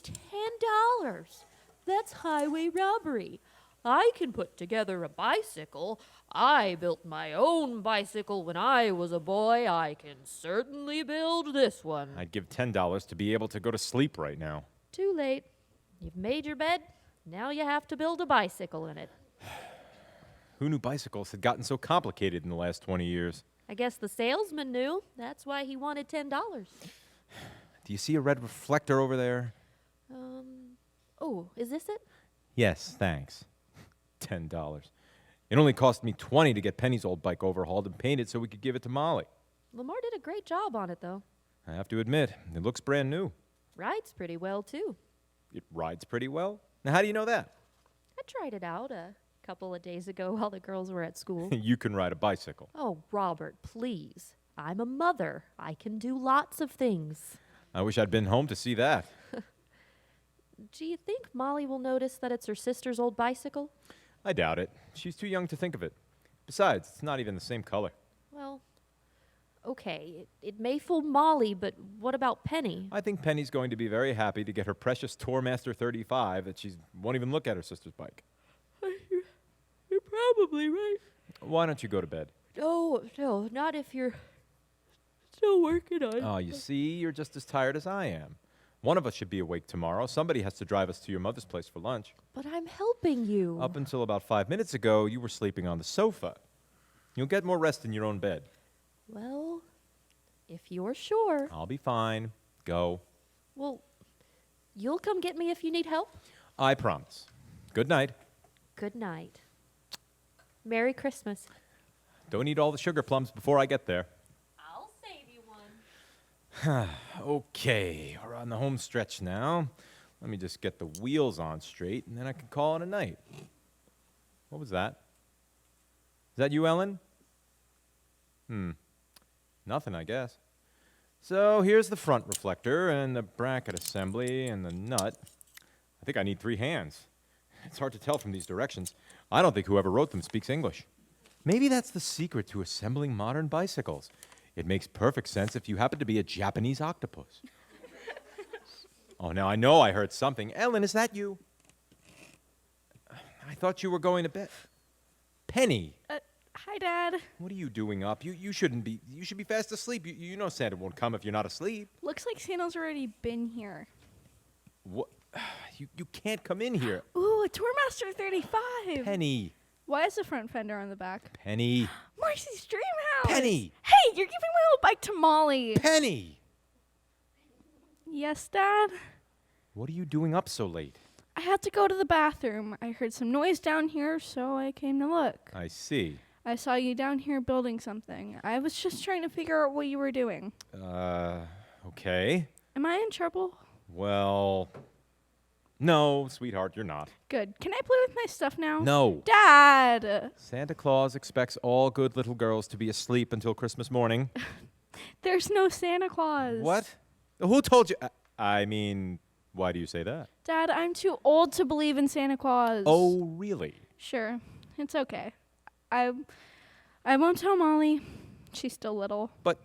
$10? That's highway robbery. I can put together a bicycle. I built my own bicycle when I was a boy. I can certainly build this one. I'd give $10 to be able to go to sleep right now. Too late. You've made your bed. Now you have to build a bicycle in it. Who knew bicycles had gotten so complicated in the last 20 years? I guess the salesman knew. That's why he wanted $10. Do you see a red reflector over there? Oh, is this it? Yes, thanks. $10. It only cost me $20 to get Penny's old bike overhauled and painted so we could give it to Molly. Lamar did a great job on it, though. I have to admit, it looks brand new. Rides pretty well, too. It rides pretty well. Now, how do you know that? I tried it out a couple of days ago while the girls were at school. You can ride a bicycle. Oh, Robert, please. I'm a mother. I can do lots of things. I wish I'd been home to see that. Do you think Molly will notice that it's her sister's old bicycle? I doubt it. She's too young to think of it. Besides, it's not even the same color. Well, okay, it may fool Molly, but what about Penny? I think Penny's going to be very happy to get her precious Tourmaster 35 that she won't even look at her sister's bike. You're probably right. Why don't you go to bed? Oh, no, not if you're still working on it. Oh, you see, you're just as tired as I am. One of us should be awake tomorrow. Somebody has to drive us to your mother's place for lunch. But I'm helping you. Up until about 5 minutes ago, you were sleeping on the sofa. You'll get more rest in your own bed. Well, if you're sure. I'll be fine. Go. Well, you'll come get me if you need help? I promise. Good night. Good night. Merry Christmas. Don't eat all the sugar plums before I get there. I'll save you one. Okay, we're on the home stretch now. Let me just get the wheels on straight, and then I can call it a night. What was that? Is that you, Ellen? Nothing, I guess. So here's the front reflector, and the bracket assembly, and the nut. I think I need 3 hands. It's hard to tell from these directions. I don't think whoever wrote them speaks English. Maybe that's the secret to assembling modern bicycles. It makes perfect sense if you happen to be a Japanese octopus. Oh, now I know I heard something. Ellen, is that you? I thought you were going to bed. Penny, Hi, Dad. what are you doing up? You shouldn't be. You should be fast asleep. You know Santa won't come if you're not asleep. Looks like Santa's already been here. What? You can't come in here. Ooh, a Tourmaster 35. Penny. Why is the front fender on the back? Penny. Marcy's dream house. Penny. Hey, you're giving my old bike to Molly. Penny. Yes, Dad? What are you doing up so late? I had to go to the bathroom. I heard some noise down here, so I came to look. I see. I saw you down here building something. I was just trying to figure out what you were doing. Okay. Am I in trouble? Well, no, sweetheart, you're not. Good. Can I play with my stuff now? No. Dad! Santa Claus expects all good little girls to be asleep until Christmas morning. There's no Santa Claus. What? Who told you? I mean, Why do you say that? Dad, I'm too old to believe in Santa Claus. Oh, really? Sure. It's okay. I won't tell Molly. She's still little. But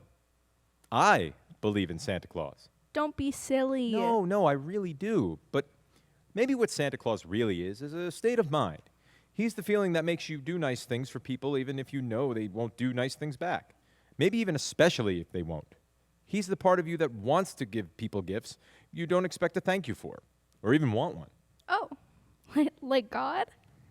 I believe in Santa Claus. Don't be silly. No, I really do. But maybe what Santa Claus really is a state of mind. He's the feeling that makes you do nice things for people even if you know they won't do nice things back. Maybe even especially if they won't. He's the part of you that wants to give people gifts you don't expect a thank you for, or even want one. Oh, like God?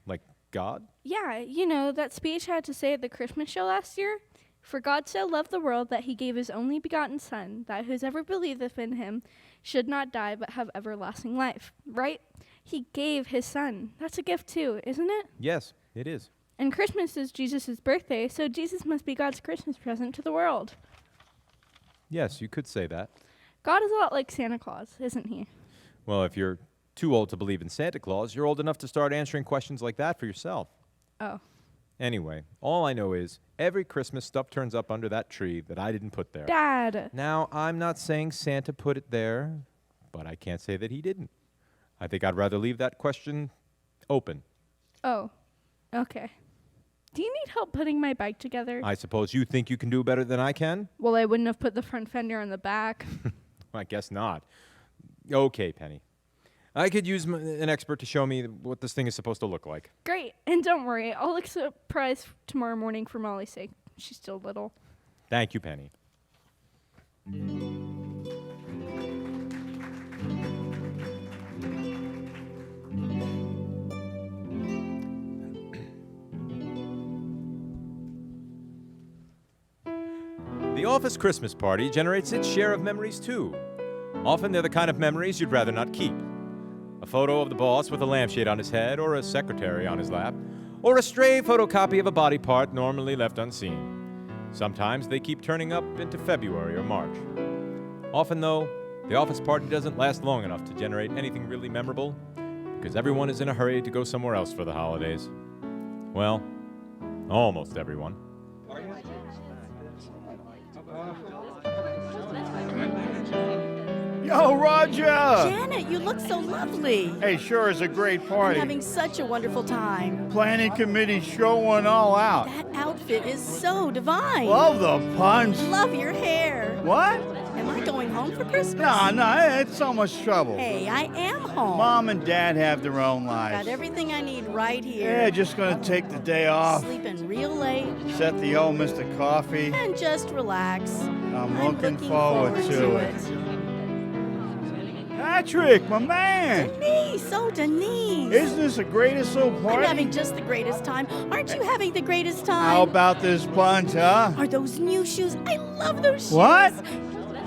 Like God? Yeah, you know, that speech I had to say at the Christmas show last year. For God so loved the world that he gave his only begotten Son, that whosoever believeth in him should not die but have everlasting life. Right? He gave his Son. That's a gift too, isn't it? Yes, it is. And Christmas is Jesus' birthday, so Jesus must be God's Christmas present to the world. Yes, you could say that. God is a lot like Santa Claus, isn't he? Well, if you're too old to believe in Santa Claus, you're old enough to start answering questions like that for yourself. Oh. Anyway, all I know is every Christmas stuff turns up under that tree that I didn't put there. Dad! Now, I'm not saying Santa put it there, but I can't say that he didn't. I think I'd rather leave that question open. Oh, okay. Do you need help putting my bike together? I suppose you think you can do better than I can? Well, I wouldn't have put the front fender on the back. I guess not. Okay, Penny. I could use an expert to show me what this thing is supposed to look like. Great, and don't worry, I'll look surprised tomorrow morning for Molly's sake. She's still little. Thank you, Penny. The office Christmas party generates its share of memories, too. Often they're the kind of memories you'd rather not keep. A photo of the boss with a lampshade on his head or a secretary on his lap, or a stray photocopy of a body part normally left unseen. Sometimes they keep turning up into February or March. Often, though, the office party doesn't last long enough to generate anything really memorable because everyone is in a hurry to go somewhere else for the holidays. Well, almost everyone. Yo, Roger! Janet, you look so lovely. Hey, sure is a great I'm party. having such a wonderful time. Planning committee showing all out. That outfit is so divine. Love the punch. Love your hair. What? Am I going home for Christmas? No, it's so much trouble. Hey, I am home. Mom and Dad have their own lives. Got everything I need right here. Yeah, just gonna take the day off. Sleeping real late. Set the old Mr. Coffee. And just relax. I'm looking forward to it. Patrick, my man! Denise, oh Denise! Isn't this the greatest little party? I'm having just the greatest time. Aren't you having the greatest time? How about this punch, huh? Are those new shoes? I love those shoes. What?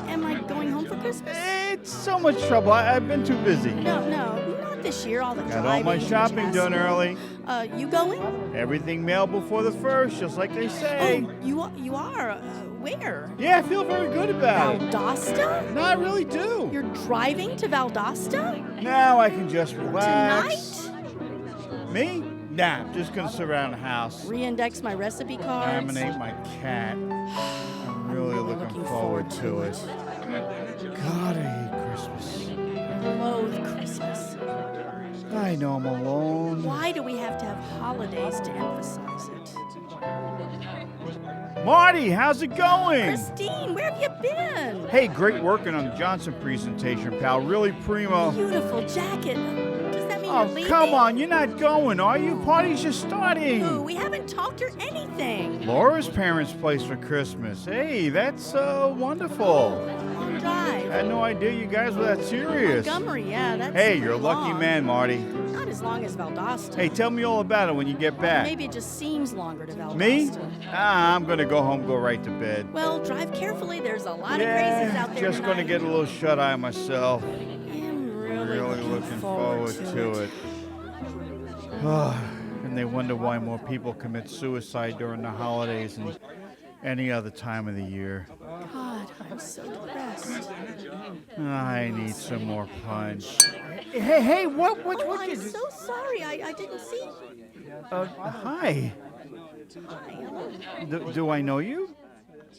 Am I going home for Christmas? It's so much trouble. I've been too busy. No, not this year. All the Got all my driving, shopping done early. You going? Everything mailed before the 1st, just like they say. Oh, you are. Where? Yeah, I feel very good about it. Valdosta? No, I really do. You're driving to Valdosta? Now I can just relax. Tonight? Me? Nah, just gonna sit around the house. Reindex my recipe cards. Laminate my cat. I'm really looking forward to it. God, I hate Christmas. I loathe Christmas. I know I'm alone. Why do we have to have holidays to emphasize it? Marty, how's it going? Christine, where have you been? Hey, great working on the Johnson presentation, pal. Really primo. Beautiful jacket. Does that mean you're Oh, leaving? come on. You're not going, are you? Party's just starting. Ooh, we haven't talked or anything. Laura's parents' place for Christmas. Hey, that's wonderful. Long drive. I had no idea you guys were that serious. Montgomery, yeah, that's Hey, you're a lucky long. man, Marty. Not as long as Valdosta. Hey, tell me all about it when you get back. Maybe it just seems longer to Valdosta. Me? I'm gonna go home, go right to bed. Well, drive carefully. There's a lot of crazies out there just tonight. gonna get a little shut-eye myself. I'm really looking forward to it. And they wonder why more people commit suicide during the holidays than any other time of the year. God, I'm so depressed. I need some more punch. Hey, what Oh, I'm you so sorry. I didn't see. Hi. Hi, hello. Do I know you?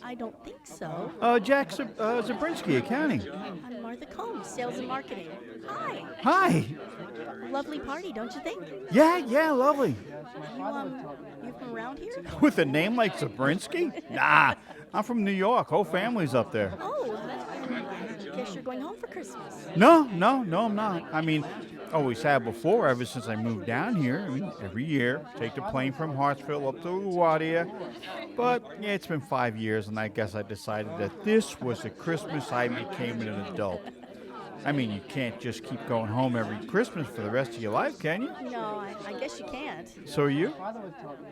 I don't think so. Jack Zabrinsky, accounting. I'm Martha Combs, sales and marketing. Hi. Hi. Lovely party, don't you think? Yeah, lovely. You from around here? With a name like Zabrinsky? Nah, I'm from New York. Whole family's up there. Oh, I guess you're going home for Christmas. No, I'm not. I mean, always have before, ever since I moved down here. I mean, every year, take the plane from Hartsville up to LaGuardia. But, yeah, it's been 5 years, and I guess I decided that this was the Christmas I became an adult. I mean, you can't just keep going home every Christmas for the rest of your life, can you? No, I guess you can't. So are you?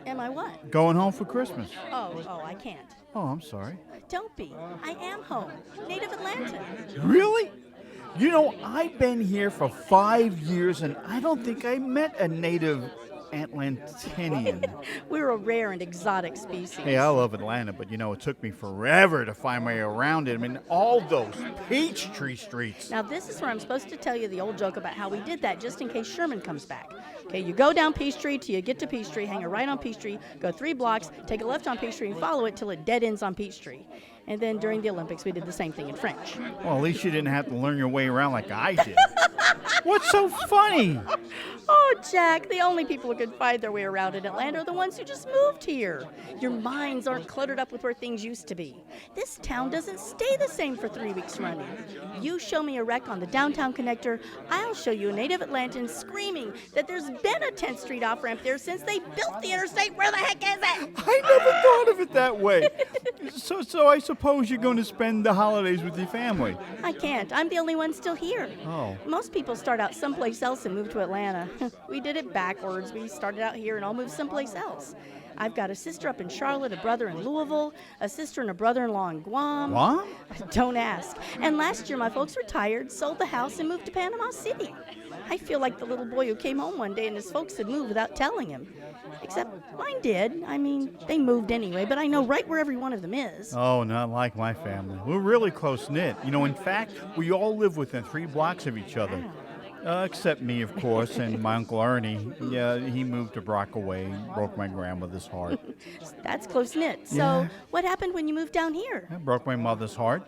Am I what? Going home for Christmas? Oh, I can't. Oh, I'm sorry. Don't be. I am home. Native Atlantan. Really? You know, I've been here for 5 years, and I don't think I met a native Atlantanian. We're a rare and exotic species. Hey, I love Atlanta, but you know, it took me forever to find my way around it. I mean, all those Peachtree streets. Now, this is where I'm supposed to tell you the old joke about how we did that just in case Sherman comes back. Okay, you go down Peachtree till you get to Peachtree, hang a right on Peachtree, go 3 blocks, take a left on Peachtree, and follow it till it dead ends on Peachtree. And then during the Olympics, we did the same thing in French. Well, at least you didn't have to learn your way around like I did. What's so funny? Oh, Jack, the only people who could find their way around in Atlanta are the ones who just moved here. Your minds aren't cluttered up with where things used to be. This town doesn't stay the same for 3 weeks running. You show me a wreck on the downtown connector, I'll show you a native Atlantan screaming that there's been a 10th Street off-ramp there since they built the interstate. Where the heck is it? I never thought of it that way. So I suppose you're going to spend the holidays with your family. I can't. I'm the only one still here. Oh. Most people start out someplace else and move to Atlanta. We did it backwards. We started out here and all moved someplace else. I've got a sister up in Charlotte, a brother in Louisville, a sister and a brother-in-law in Guam. Guam? Don't ask. And last year, my folks retired, sold the house, and moved to Panama City. I feel like the little boy who came home one day and his folks had moved without telling him. Except mine did. I mean, they moved anyway, but I know right where every one of them is. Oh, not like my family. We're really close-knit. You know, in fact, we all live within 3 blocks of each other. Except me, of course, and my Uncle Ernie. Yeah, he moved to Brockaway and broke my grandmother's heart. That's close-knit. So Yeah. what happened when you moved down here? That broke my mother's heart.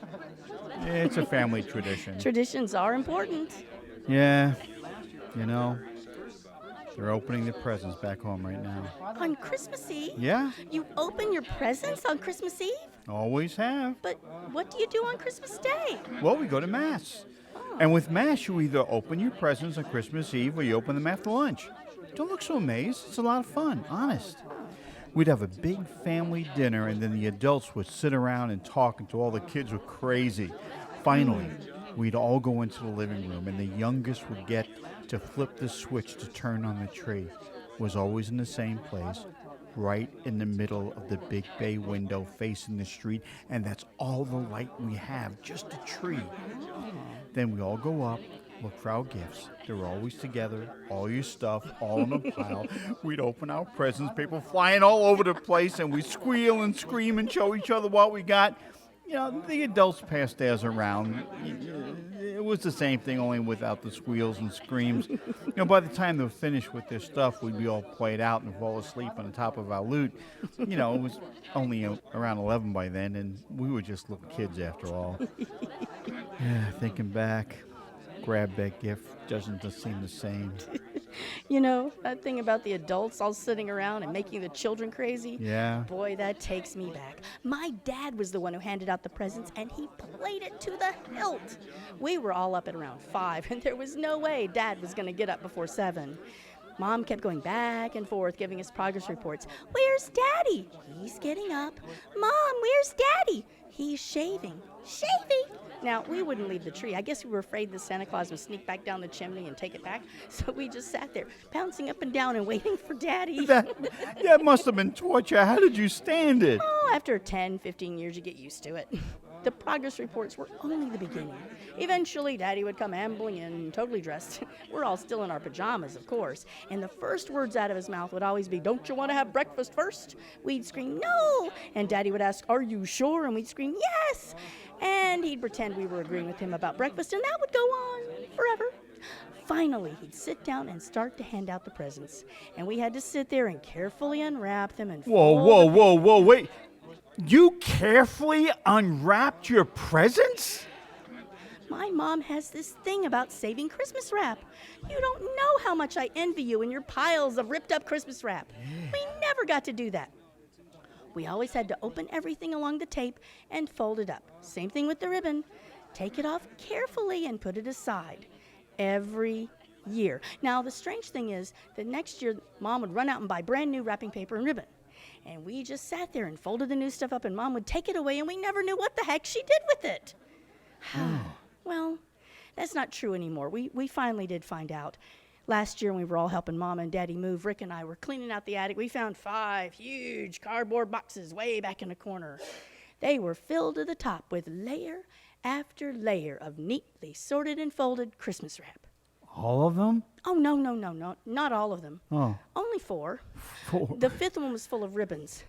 It's a family tradition. Traditions are important. Yeah, you know, they're opening the presents back home right now. On Christmas Eve? Yeah, You open your presents on Christmas Eve? always have. But what do you do on Christmas Day? Well, we go to Mass. And with Mass, you either open your presents on Christmas Eve or you open them after lunch. Don't look so amazed. It's a lot of fun, honest. We'd have a big family dinner, and then the adults would sit around and talk until all the kids were crazy. Finally, we'd all go into the living room, and the youngest would get to flip the switch to turn on the tree. It was always in the same place, right in the middle of the big bay window facing the street, and that's all the light we have, just a tree. Then we all go up, look for our gifts. They're always together, all your stuff, all in a pile. We'd open our presents, people flying all over the place, and we squeal and scream and show each other what we got. You know, the adults passed theirs around. It was the same thing, only without the squeals and screams. You know, by the time they were finished with their stuff, we'd be all played out and fall asleep on the top of our loot. You know, it was only around 11 by then, and we were just little kids after all. Yeah, thinking back, grab that gift doesn't just seem the same. You know, that thing about the adults all sitting around and making the children crazy? Yeah. Boy, that takes me back. My dad was the one who handed out the presents, and he played it to the hilt. We were all up at around 5, and there was no way Dad was going to get up before 7. Mom kept going back and forth, giving us progress reports. Where's Daddy? He's getting up. Mom, where's Daddy? He's shaving. Shaving? Now, we wouldn't leave the tree. I guess we were afraid the Santa Claus would sneak back down the chimney and take it back. So we just sat there, bouncing up and down and waiting for Daddy. That must have been torture. How did you stand it? Oh, after 10, 15 years, you get used to it. The progress reports were only the beginning. Eventually, Daddy would come ambling in, totally dressed. We're all still in our pajamas, of course. And the first words out of his mouth would always be, "Don't you want to have breakfast first?" We'd scream, "No!" And Daddy would ask, "Are you sure?" And we'd scream, "Yes!" And he'd pretend we were agreeing with him about breakfast, and that would go on forever. Finally, he'd sit down and start to hand out the presents. And we had to sit there and carefully unwrap them and Whoa, fold them. wait. You carefully unwrapped your presents? My mom has this thing about saving Christmas wrap. You don't know how much I envy you and your piles of ripped up Christmas wrap. We never got to do that. We always had to open everything along the tape and fold it up. Same thing with the ribbon. Take it off carefully and put it aside. Every year. Now, the strange thing is that next year, Mom would run out and buy brand new wrapping paper and ribbon. And we just sat there and folded the new stuff up, and Mom would take it away, and we never knew what the heck she did with it. Well, that's not true anymore. We finally did find out. Last year, when we were all helping Mom and Daddy move, Rick and I were cleaning out the attic. We found 5 huge cardboard boxes way back in the corner. They were filled to the top with layer after layer of neatly sorted and folded Christmas wrap. All of them? Oh, no, not all of them. Oh. Only 4. 4. The 5th one was full of ribbons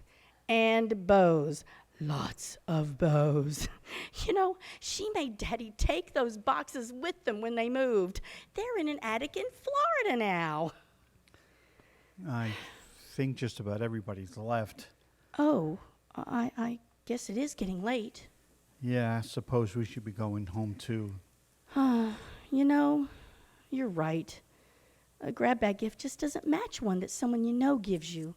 and bows. Lots of bows. You know, she made Daddy take those boxes with them when they moved. They're in an attic in Florida now. I think just about everybody's left. Oh, I guess it is getting late. Yeah, I suppose we should be going home too. You know, you're right. A grab bag gift just doesn't match one that someone you know gives you.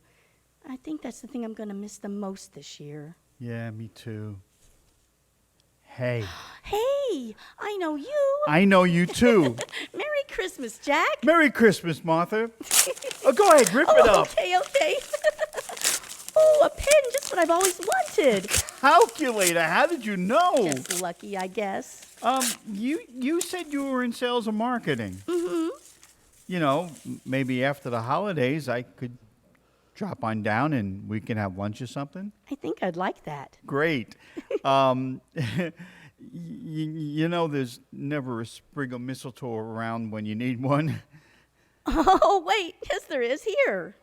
I think that's the thing I'm going to miss the most this year. Yeah, me too. Hey. Hey, I know you. I know you too. Merry Christmas, Jack. Merry Christmas, Martha. Go ahead, rip it up. Okay. Oh, a pen, just what I've always wanted. Calculator, how did you know? Just lucky, I guess. You said you were in sales and marketing. Mm-hmm. You know, maybe after the holidays I could drop on down and we can have lunch or something. I think I'd like that. Great. You know, there's never a sprig of mistletoe around when you need one. Oh, wait. Yes, there is here.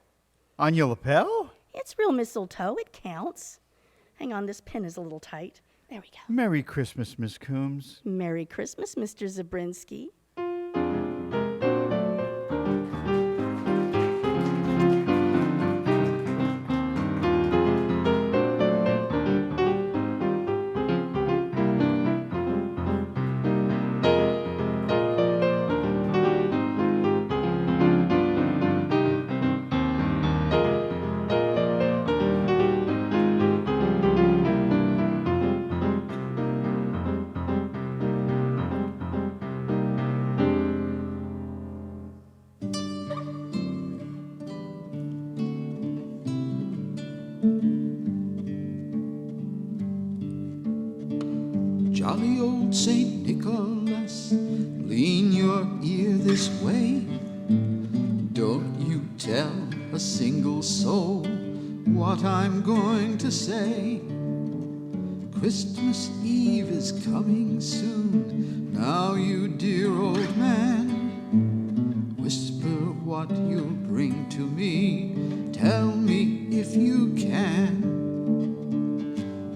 On your lapel? It's real mistletoe. It counts. Hang on, this pin is a little tight. There we go. Merry Christmas, Miss Coombs. Merry Christmas, Mr. Zabrinsky. Jolly old Saint Nicholas, lean your ear this way. Don't you tell a single soul what I'm going to say. Christmas Eve is coming soon. Now, you dear old man, whisper what you'll bring to me. Tell me if you can.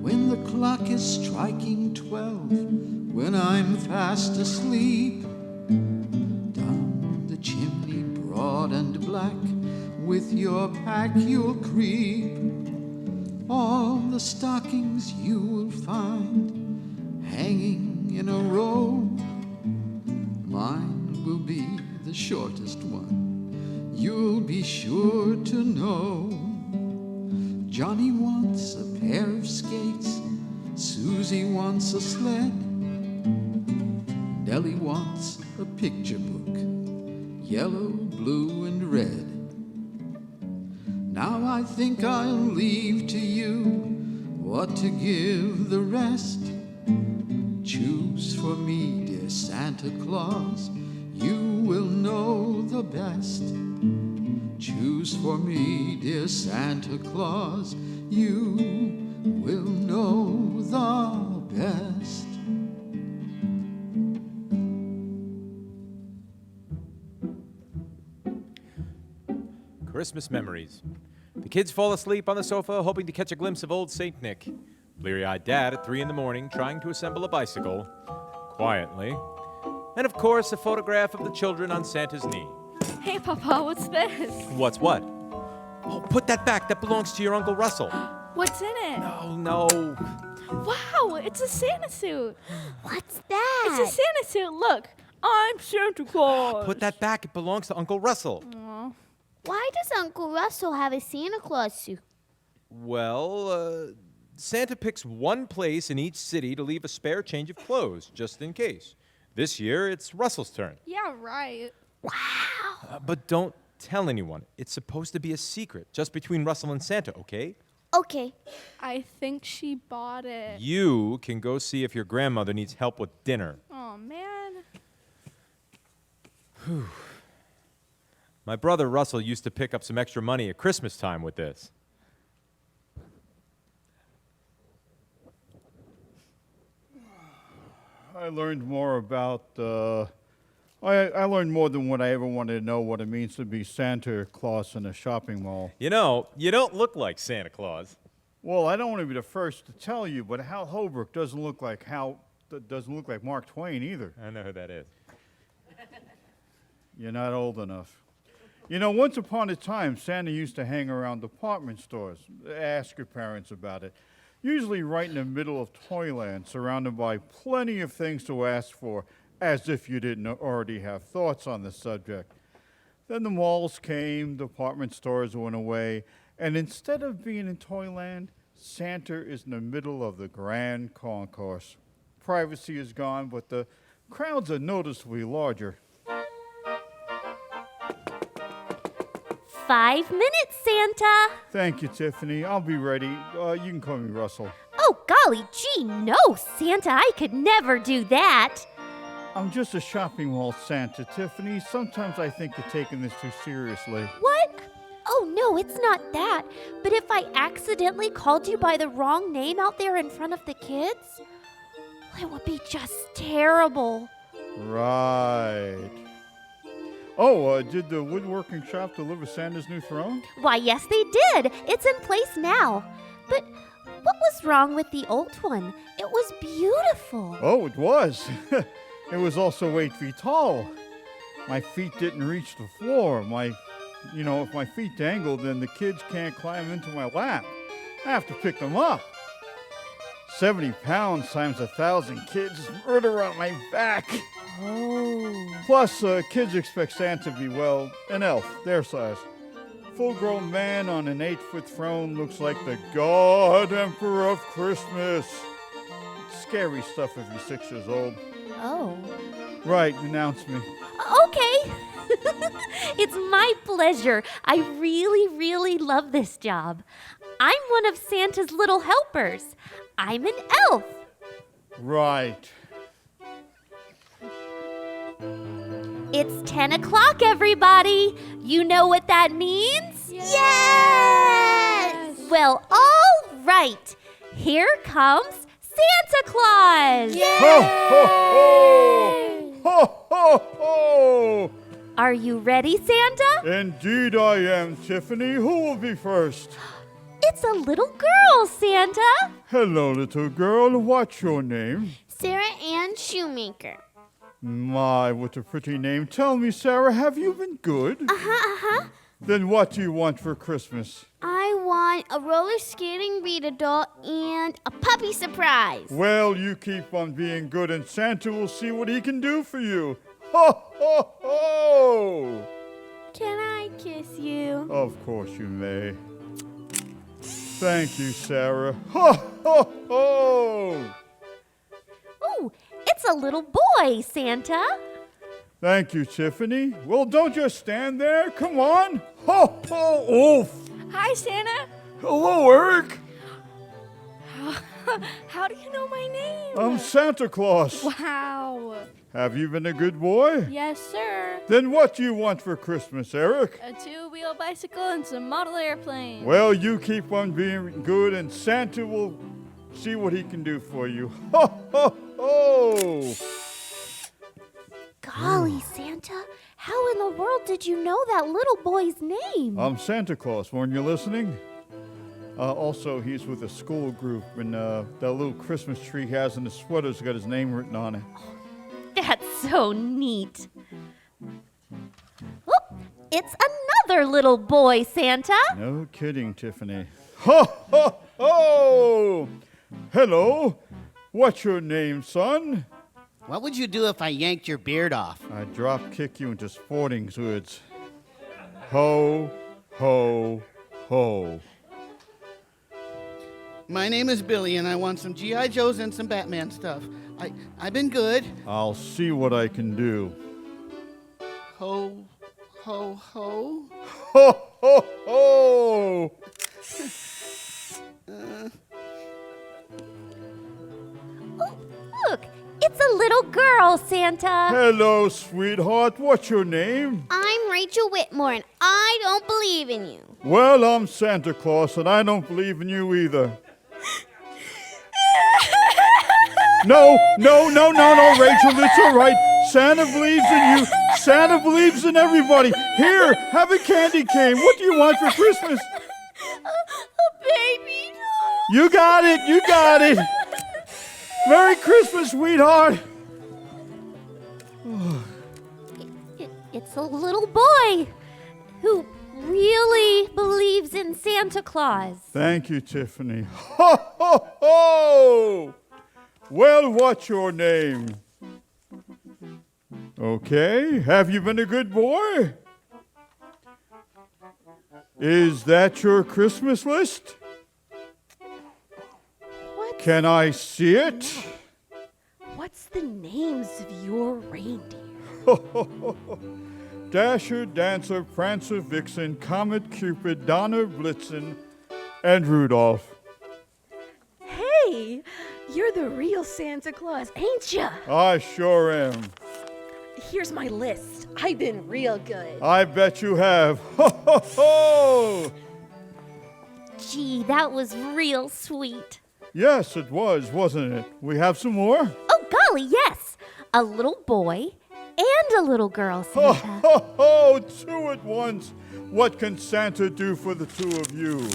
When the clock is striking 12, when I'm fast asleep, down the chimney broad and black, with your pack you'll creep. All the stockings you will find hanging in a row. Mine will be the shortest one, you'll be sure to know. Johnny wants a pair of skates, Susie wants a sled, Nellie wants a picture book, yellow, blue, and red. Now I think I'll leave to you what to give the rest. Choose for me, dear Santa Claus, you will know the best. Choose for me, dear Santa Claus, you will know the best. Christmas memories. The kids fall asleep on the sofa, hoping to catch a glimpse of old St. Nick. Bleary-eyed Dad at 3 in the morning, trying to assemble a bicycle, quietly. And of course, a photograph of the children on Santa's knee. Hey, Papa, what's this? What's what? Oh, put that back. That belongs to your Uncle Russell. What's in it? Oh, no. Wow, it's a Santa suit. What's that? It's a Santa suit. Look, I'm Santa Claus. Put that back. It belongs to Uncle Russell. Aw. Why does Uncle Russell have a Santa Claus suit? Well, Santa picks one place in each city to leave a spare change of clothes, just in case. This year, it's Russell's turn. Yeah, right. But don't tell anyone. It's supposed to be a secret, just between Russell and Santa, okay? Okay. I think she bought it. You can go see if your grandmother needs help with dinner. Oh, man. My brother Russell used to pick up some extra money at Christmas time with this. I learned more about, I learned more than what I ever wanted to know what it means to be Santa Claus in a shopping mall. You know, you don't look like Santa Claus. Well, I don't want to be the first to tell you, but Hal Holbrook doesn't look like Mark Twain either. I know who that is. You're not old enough. You know, once upon a time, Santa used to hang around department stores. Ask your parents about it. Usually right in the middle of Toyland, surrounded by plenty of things to ask for, as if you didn't already have thoughts on the subject. Then the malls came, department stores went away, and instead of being in Toyland, Santa is in the middle of the grand concourse. Privacy is gone, but the crowds are noticeably larger. 5 minutes, Santa. Thank you, Tiffany. I'll be ready. You can call me Russell. Oh, golly gee, no, Santa, I could never do that. I'm just a shopping mall Santa, Tiffany. Sometimes I think you're taking this too seriously. What? Oh, no, it's not that. But if I accidentally called you by the wrong name out there in front of the kids, it would be just terrible. Right. Oh, did the woodworking shop deliver Santa's new throne? Why, yes, they did. It's in place now. But what was wrong with the old one? It was beautiful. Oh, it was. It was also 8 feet tall. My feet didn't reach the floor. If my feet dangle, then the kids can't climb into my lap. I have to pick them up. 70 pounds times 1,000 kids is murder on my back. Oh. Plus, kids expect Santa to be, well, an elf, their size. Full-grown man on an 8-foot throne looks like the God Emperor of Christmas. Scary stuff if you're 6 years old. Oh. Right, announce me. Okay. It's my pleasure. I really, really love this job. I'm one of Santa's little helpers. I'm an elf. Right. It's 10 o'clock, everybody. You know what that means? Yes! Well, all right. Here comes Santa Claus. Ho, ho, ho! Ho, ho, ho! Are you ready, Santa? Indeed I am, Tiffany. Who will be first? It's a little girl, Santa. Hello, little girl. What's your name? Sarah Ann Shoemaker. My, what a pretty name. Tell me, Sarah, have you been good? Uh-huh. Then what do you want for Christmas? I want a roller skating Rita doll and a puppy surprise. Well, you keep on being good and Santa will see what he can do for you. Ho, ho, ho! Can I kiss you? Of course you may. Thank you, Sarah. Ho, ho, ho! Oh, it's a little boy, Santa. Thank you, Tiffany. Well, don't just stand there. Come on. Ho, ho, oof. Hi, Santa. Hello, Eric. How do you know my name? I'm Santa Claus. Wow. Have you been a good boy? Yes, sir. Then what do you want for Christmas, Eric? A 2-wheel bicycle and some model airplanes. Well, you keep on being good and Santa will see what he can do for you. Ho, ho, ho! Golly, Santa, how in the world did you know that little boy's name? I'm Santa Claus. Weren't you listening? Also, he's with a school group, and that little Christmas tree he has in his sweater's got his name written on it. That's so neat. Oh, it's another little boy, Santa. No kidding, Tiffany. Ho, ho, ho! Hello. What's your name, son? What would you do if I yanked your beard off? I'd drop kick you into sporting goods. Ho, ho, ho. My name is Billy, and I want some G.I. Joes and some Batman stuff. I've been good. I'll see what I can do. Ho, ho, ho. Ho, ho, ho! Look, it's a little girl, Santa. Hello, sweetheart. What's your name? I'm Rachel Whitmore, and I don't believe in you. Well, I'm Santa Claus, and I don't believe in you either. No, Rachel, it's all right. Santa believes in you. Santa believes in everybody. Here, have a candy cane. What do you want for Christmas? A baby. You got it. Merry Christmas, sweetheart. It's a little boy who really believes in Santa Claus. Thank you, Tiffany. Ho, ho, ho! Well, what's your name? Okay, have you been a good boy? Is that your Christmas list? What? Can I see it? What's the names of your reindeer? Dasher, Dancer, Prancer, Vixen, Comet, Cupid, Donner, Blitzen, and Rudolph. Hey, you're the real Santa Claus, ain't ya? I sure am. Here's my list. I've been real good. I bet you have. Ho, ho, ho! Gee, that was real sweet. Yes, it was, wasn't it? We have some more? Oh, golly, yes. A little boy and a little girl, Ho, Santa. ho, ho! Two at once. What can Santa do for the two of you?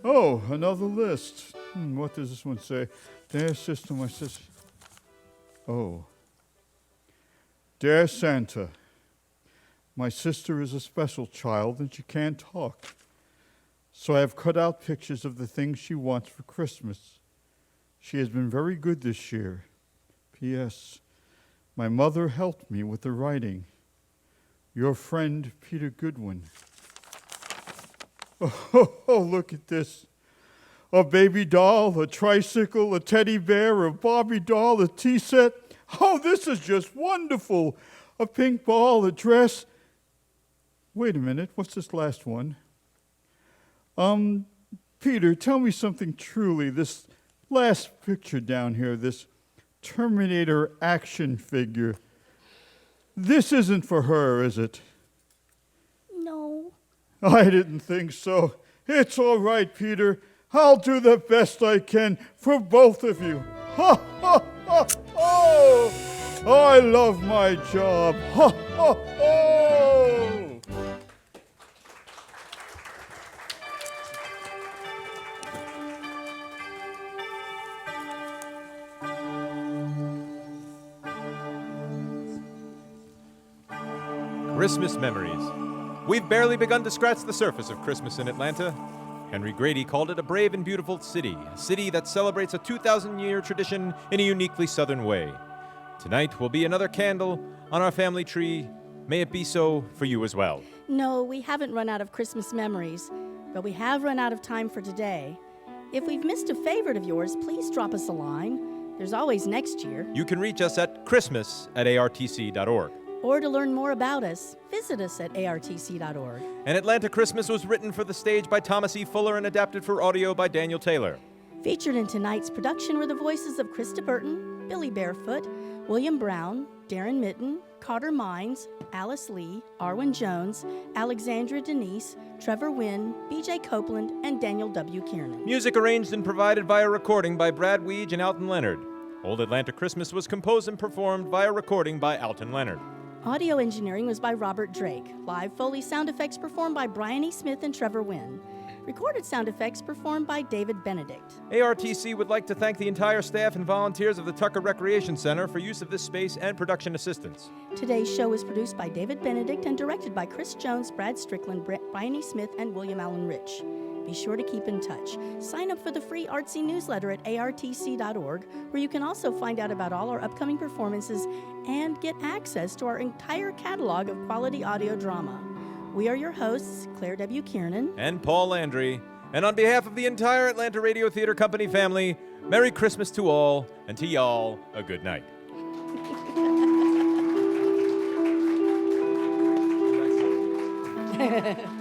Oh, another list. What does this one say? Dear sister, my sister. Oh. Dear Santa, my sister is a special child and she can't talk. So I have cut out pictures of the things she wants for Christmas. She has been very good this year. P.S. My mother helped me with the writing. Your friend, Peter Goodwin. Oh, look at this. A baby doll, a tricycle, a teddy bear, a Barbie doll, a tea set. Oh, this is just wonderful. A pink ball, a dress. Wait a minute, what's this last one? Peter, tell me something truly. This last picture down here, this Terminator action figure. This isn't for her, is it? No. I didn't think so. It's all right, Peter. I'll do the best I can for both of you. Ha, ha, ha, ha! I love my job. Ha, ha, ha! Christmas memories. We've barely begun to scratch the surface of Christmas in Atlanta. Henry Grady called it a brave and beautiful city, a city that celebrates a 2,000-year tradition in a uniquely Southern way. Tonight will be another candle on our family tree. May it be so for you as well. No, we haven't run out of Christmas memories, but we have run out of time for today. If we've missed a favorite of yours, please drop us a line. There's always next year. You can reach us at christmas@artc.org. Or to learn more about us, visit us at artc.org. An Atlanta Christmas was written for the stage by Thomas E. Fuller and adapted for audio by Daniel Taylor. Featured in tonight's production were the voices of Krista Burton, Billy Barefoot, William Brown, Darren Mitten, Carter Mines, Alice Lee, Arwen Jones, Alexandra Denise, Trevor Wynn, B.J. Copeland, and Daniel W. Kiernan. Music arranged and provided via recording by Brad Weege and Alton Leonard. Old Atlanta Christmas was composed and performed via recording by Alton Leonard. Audio engineering was by Robert Drake. Live Foley sound effects performed by Brian E. Smith and Trevor Wynn. Recorded sound effects performed by David Benedict. ARTC would like to thank the entire staff and volunteers of the Tucker Recreation Center for use of this space and production assistance. Today's show was produced by David Benedict and directed by Chris Jones, Brad Strickland, Brian E. Smith, and William Allen Rich. Be sure to keep in touch. Sign up for the free artsy newsletter at artc.org, where you can also find out about all our upcoming performances and get access to our entire catalog of quality audio drama. We are your hosts, Claire W. Kiernan and Paul Landry. And on behalf of the entire Atlanta Radio Theater Company family, Merry Christmas to all, and to y'all, a good night. Hehehe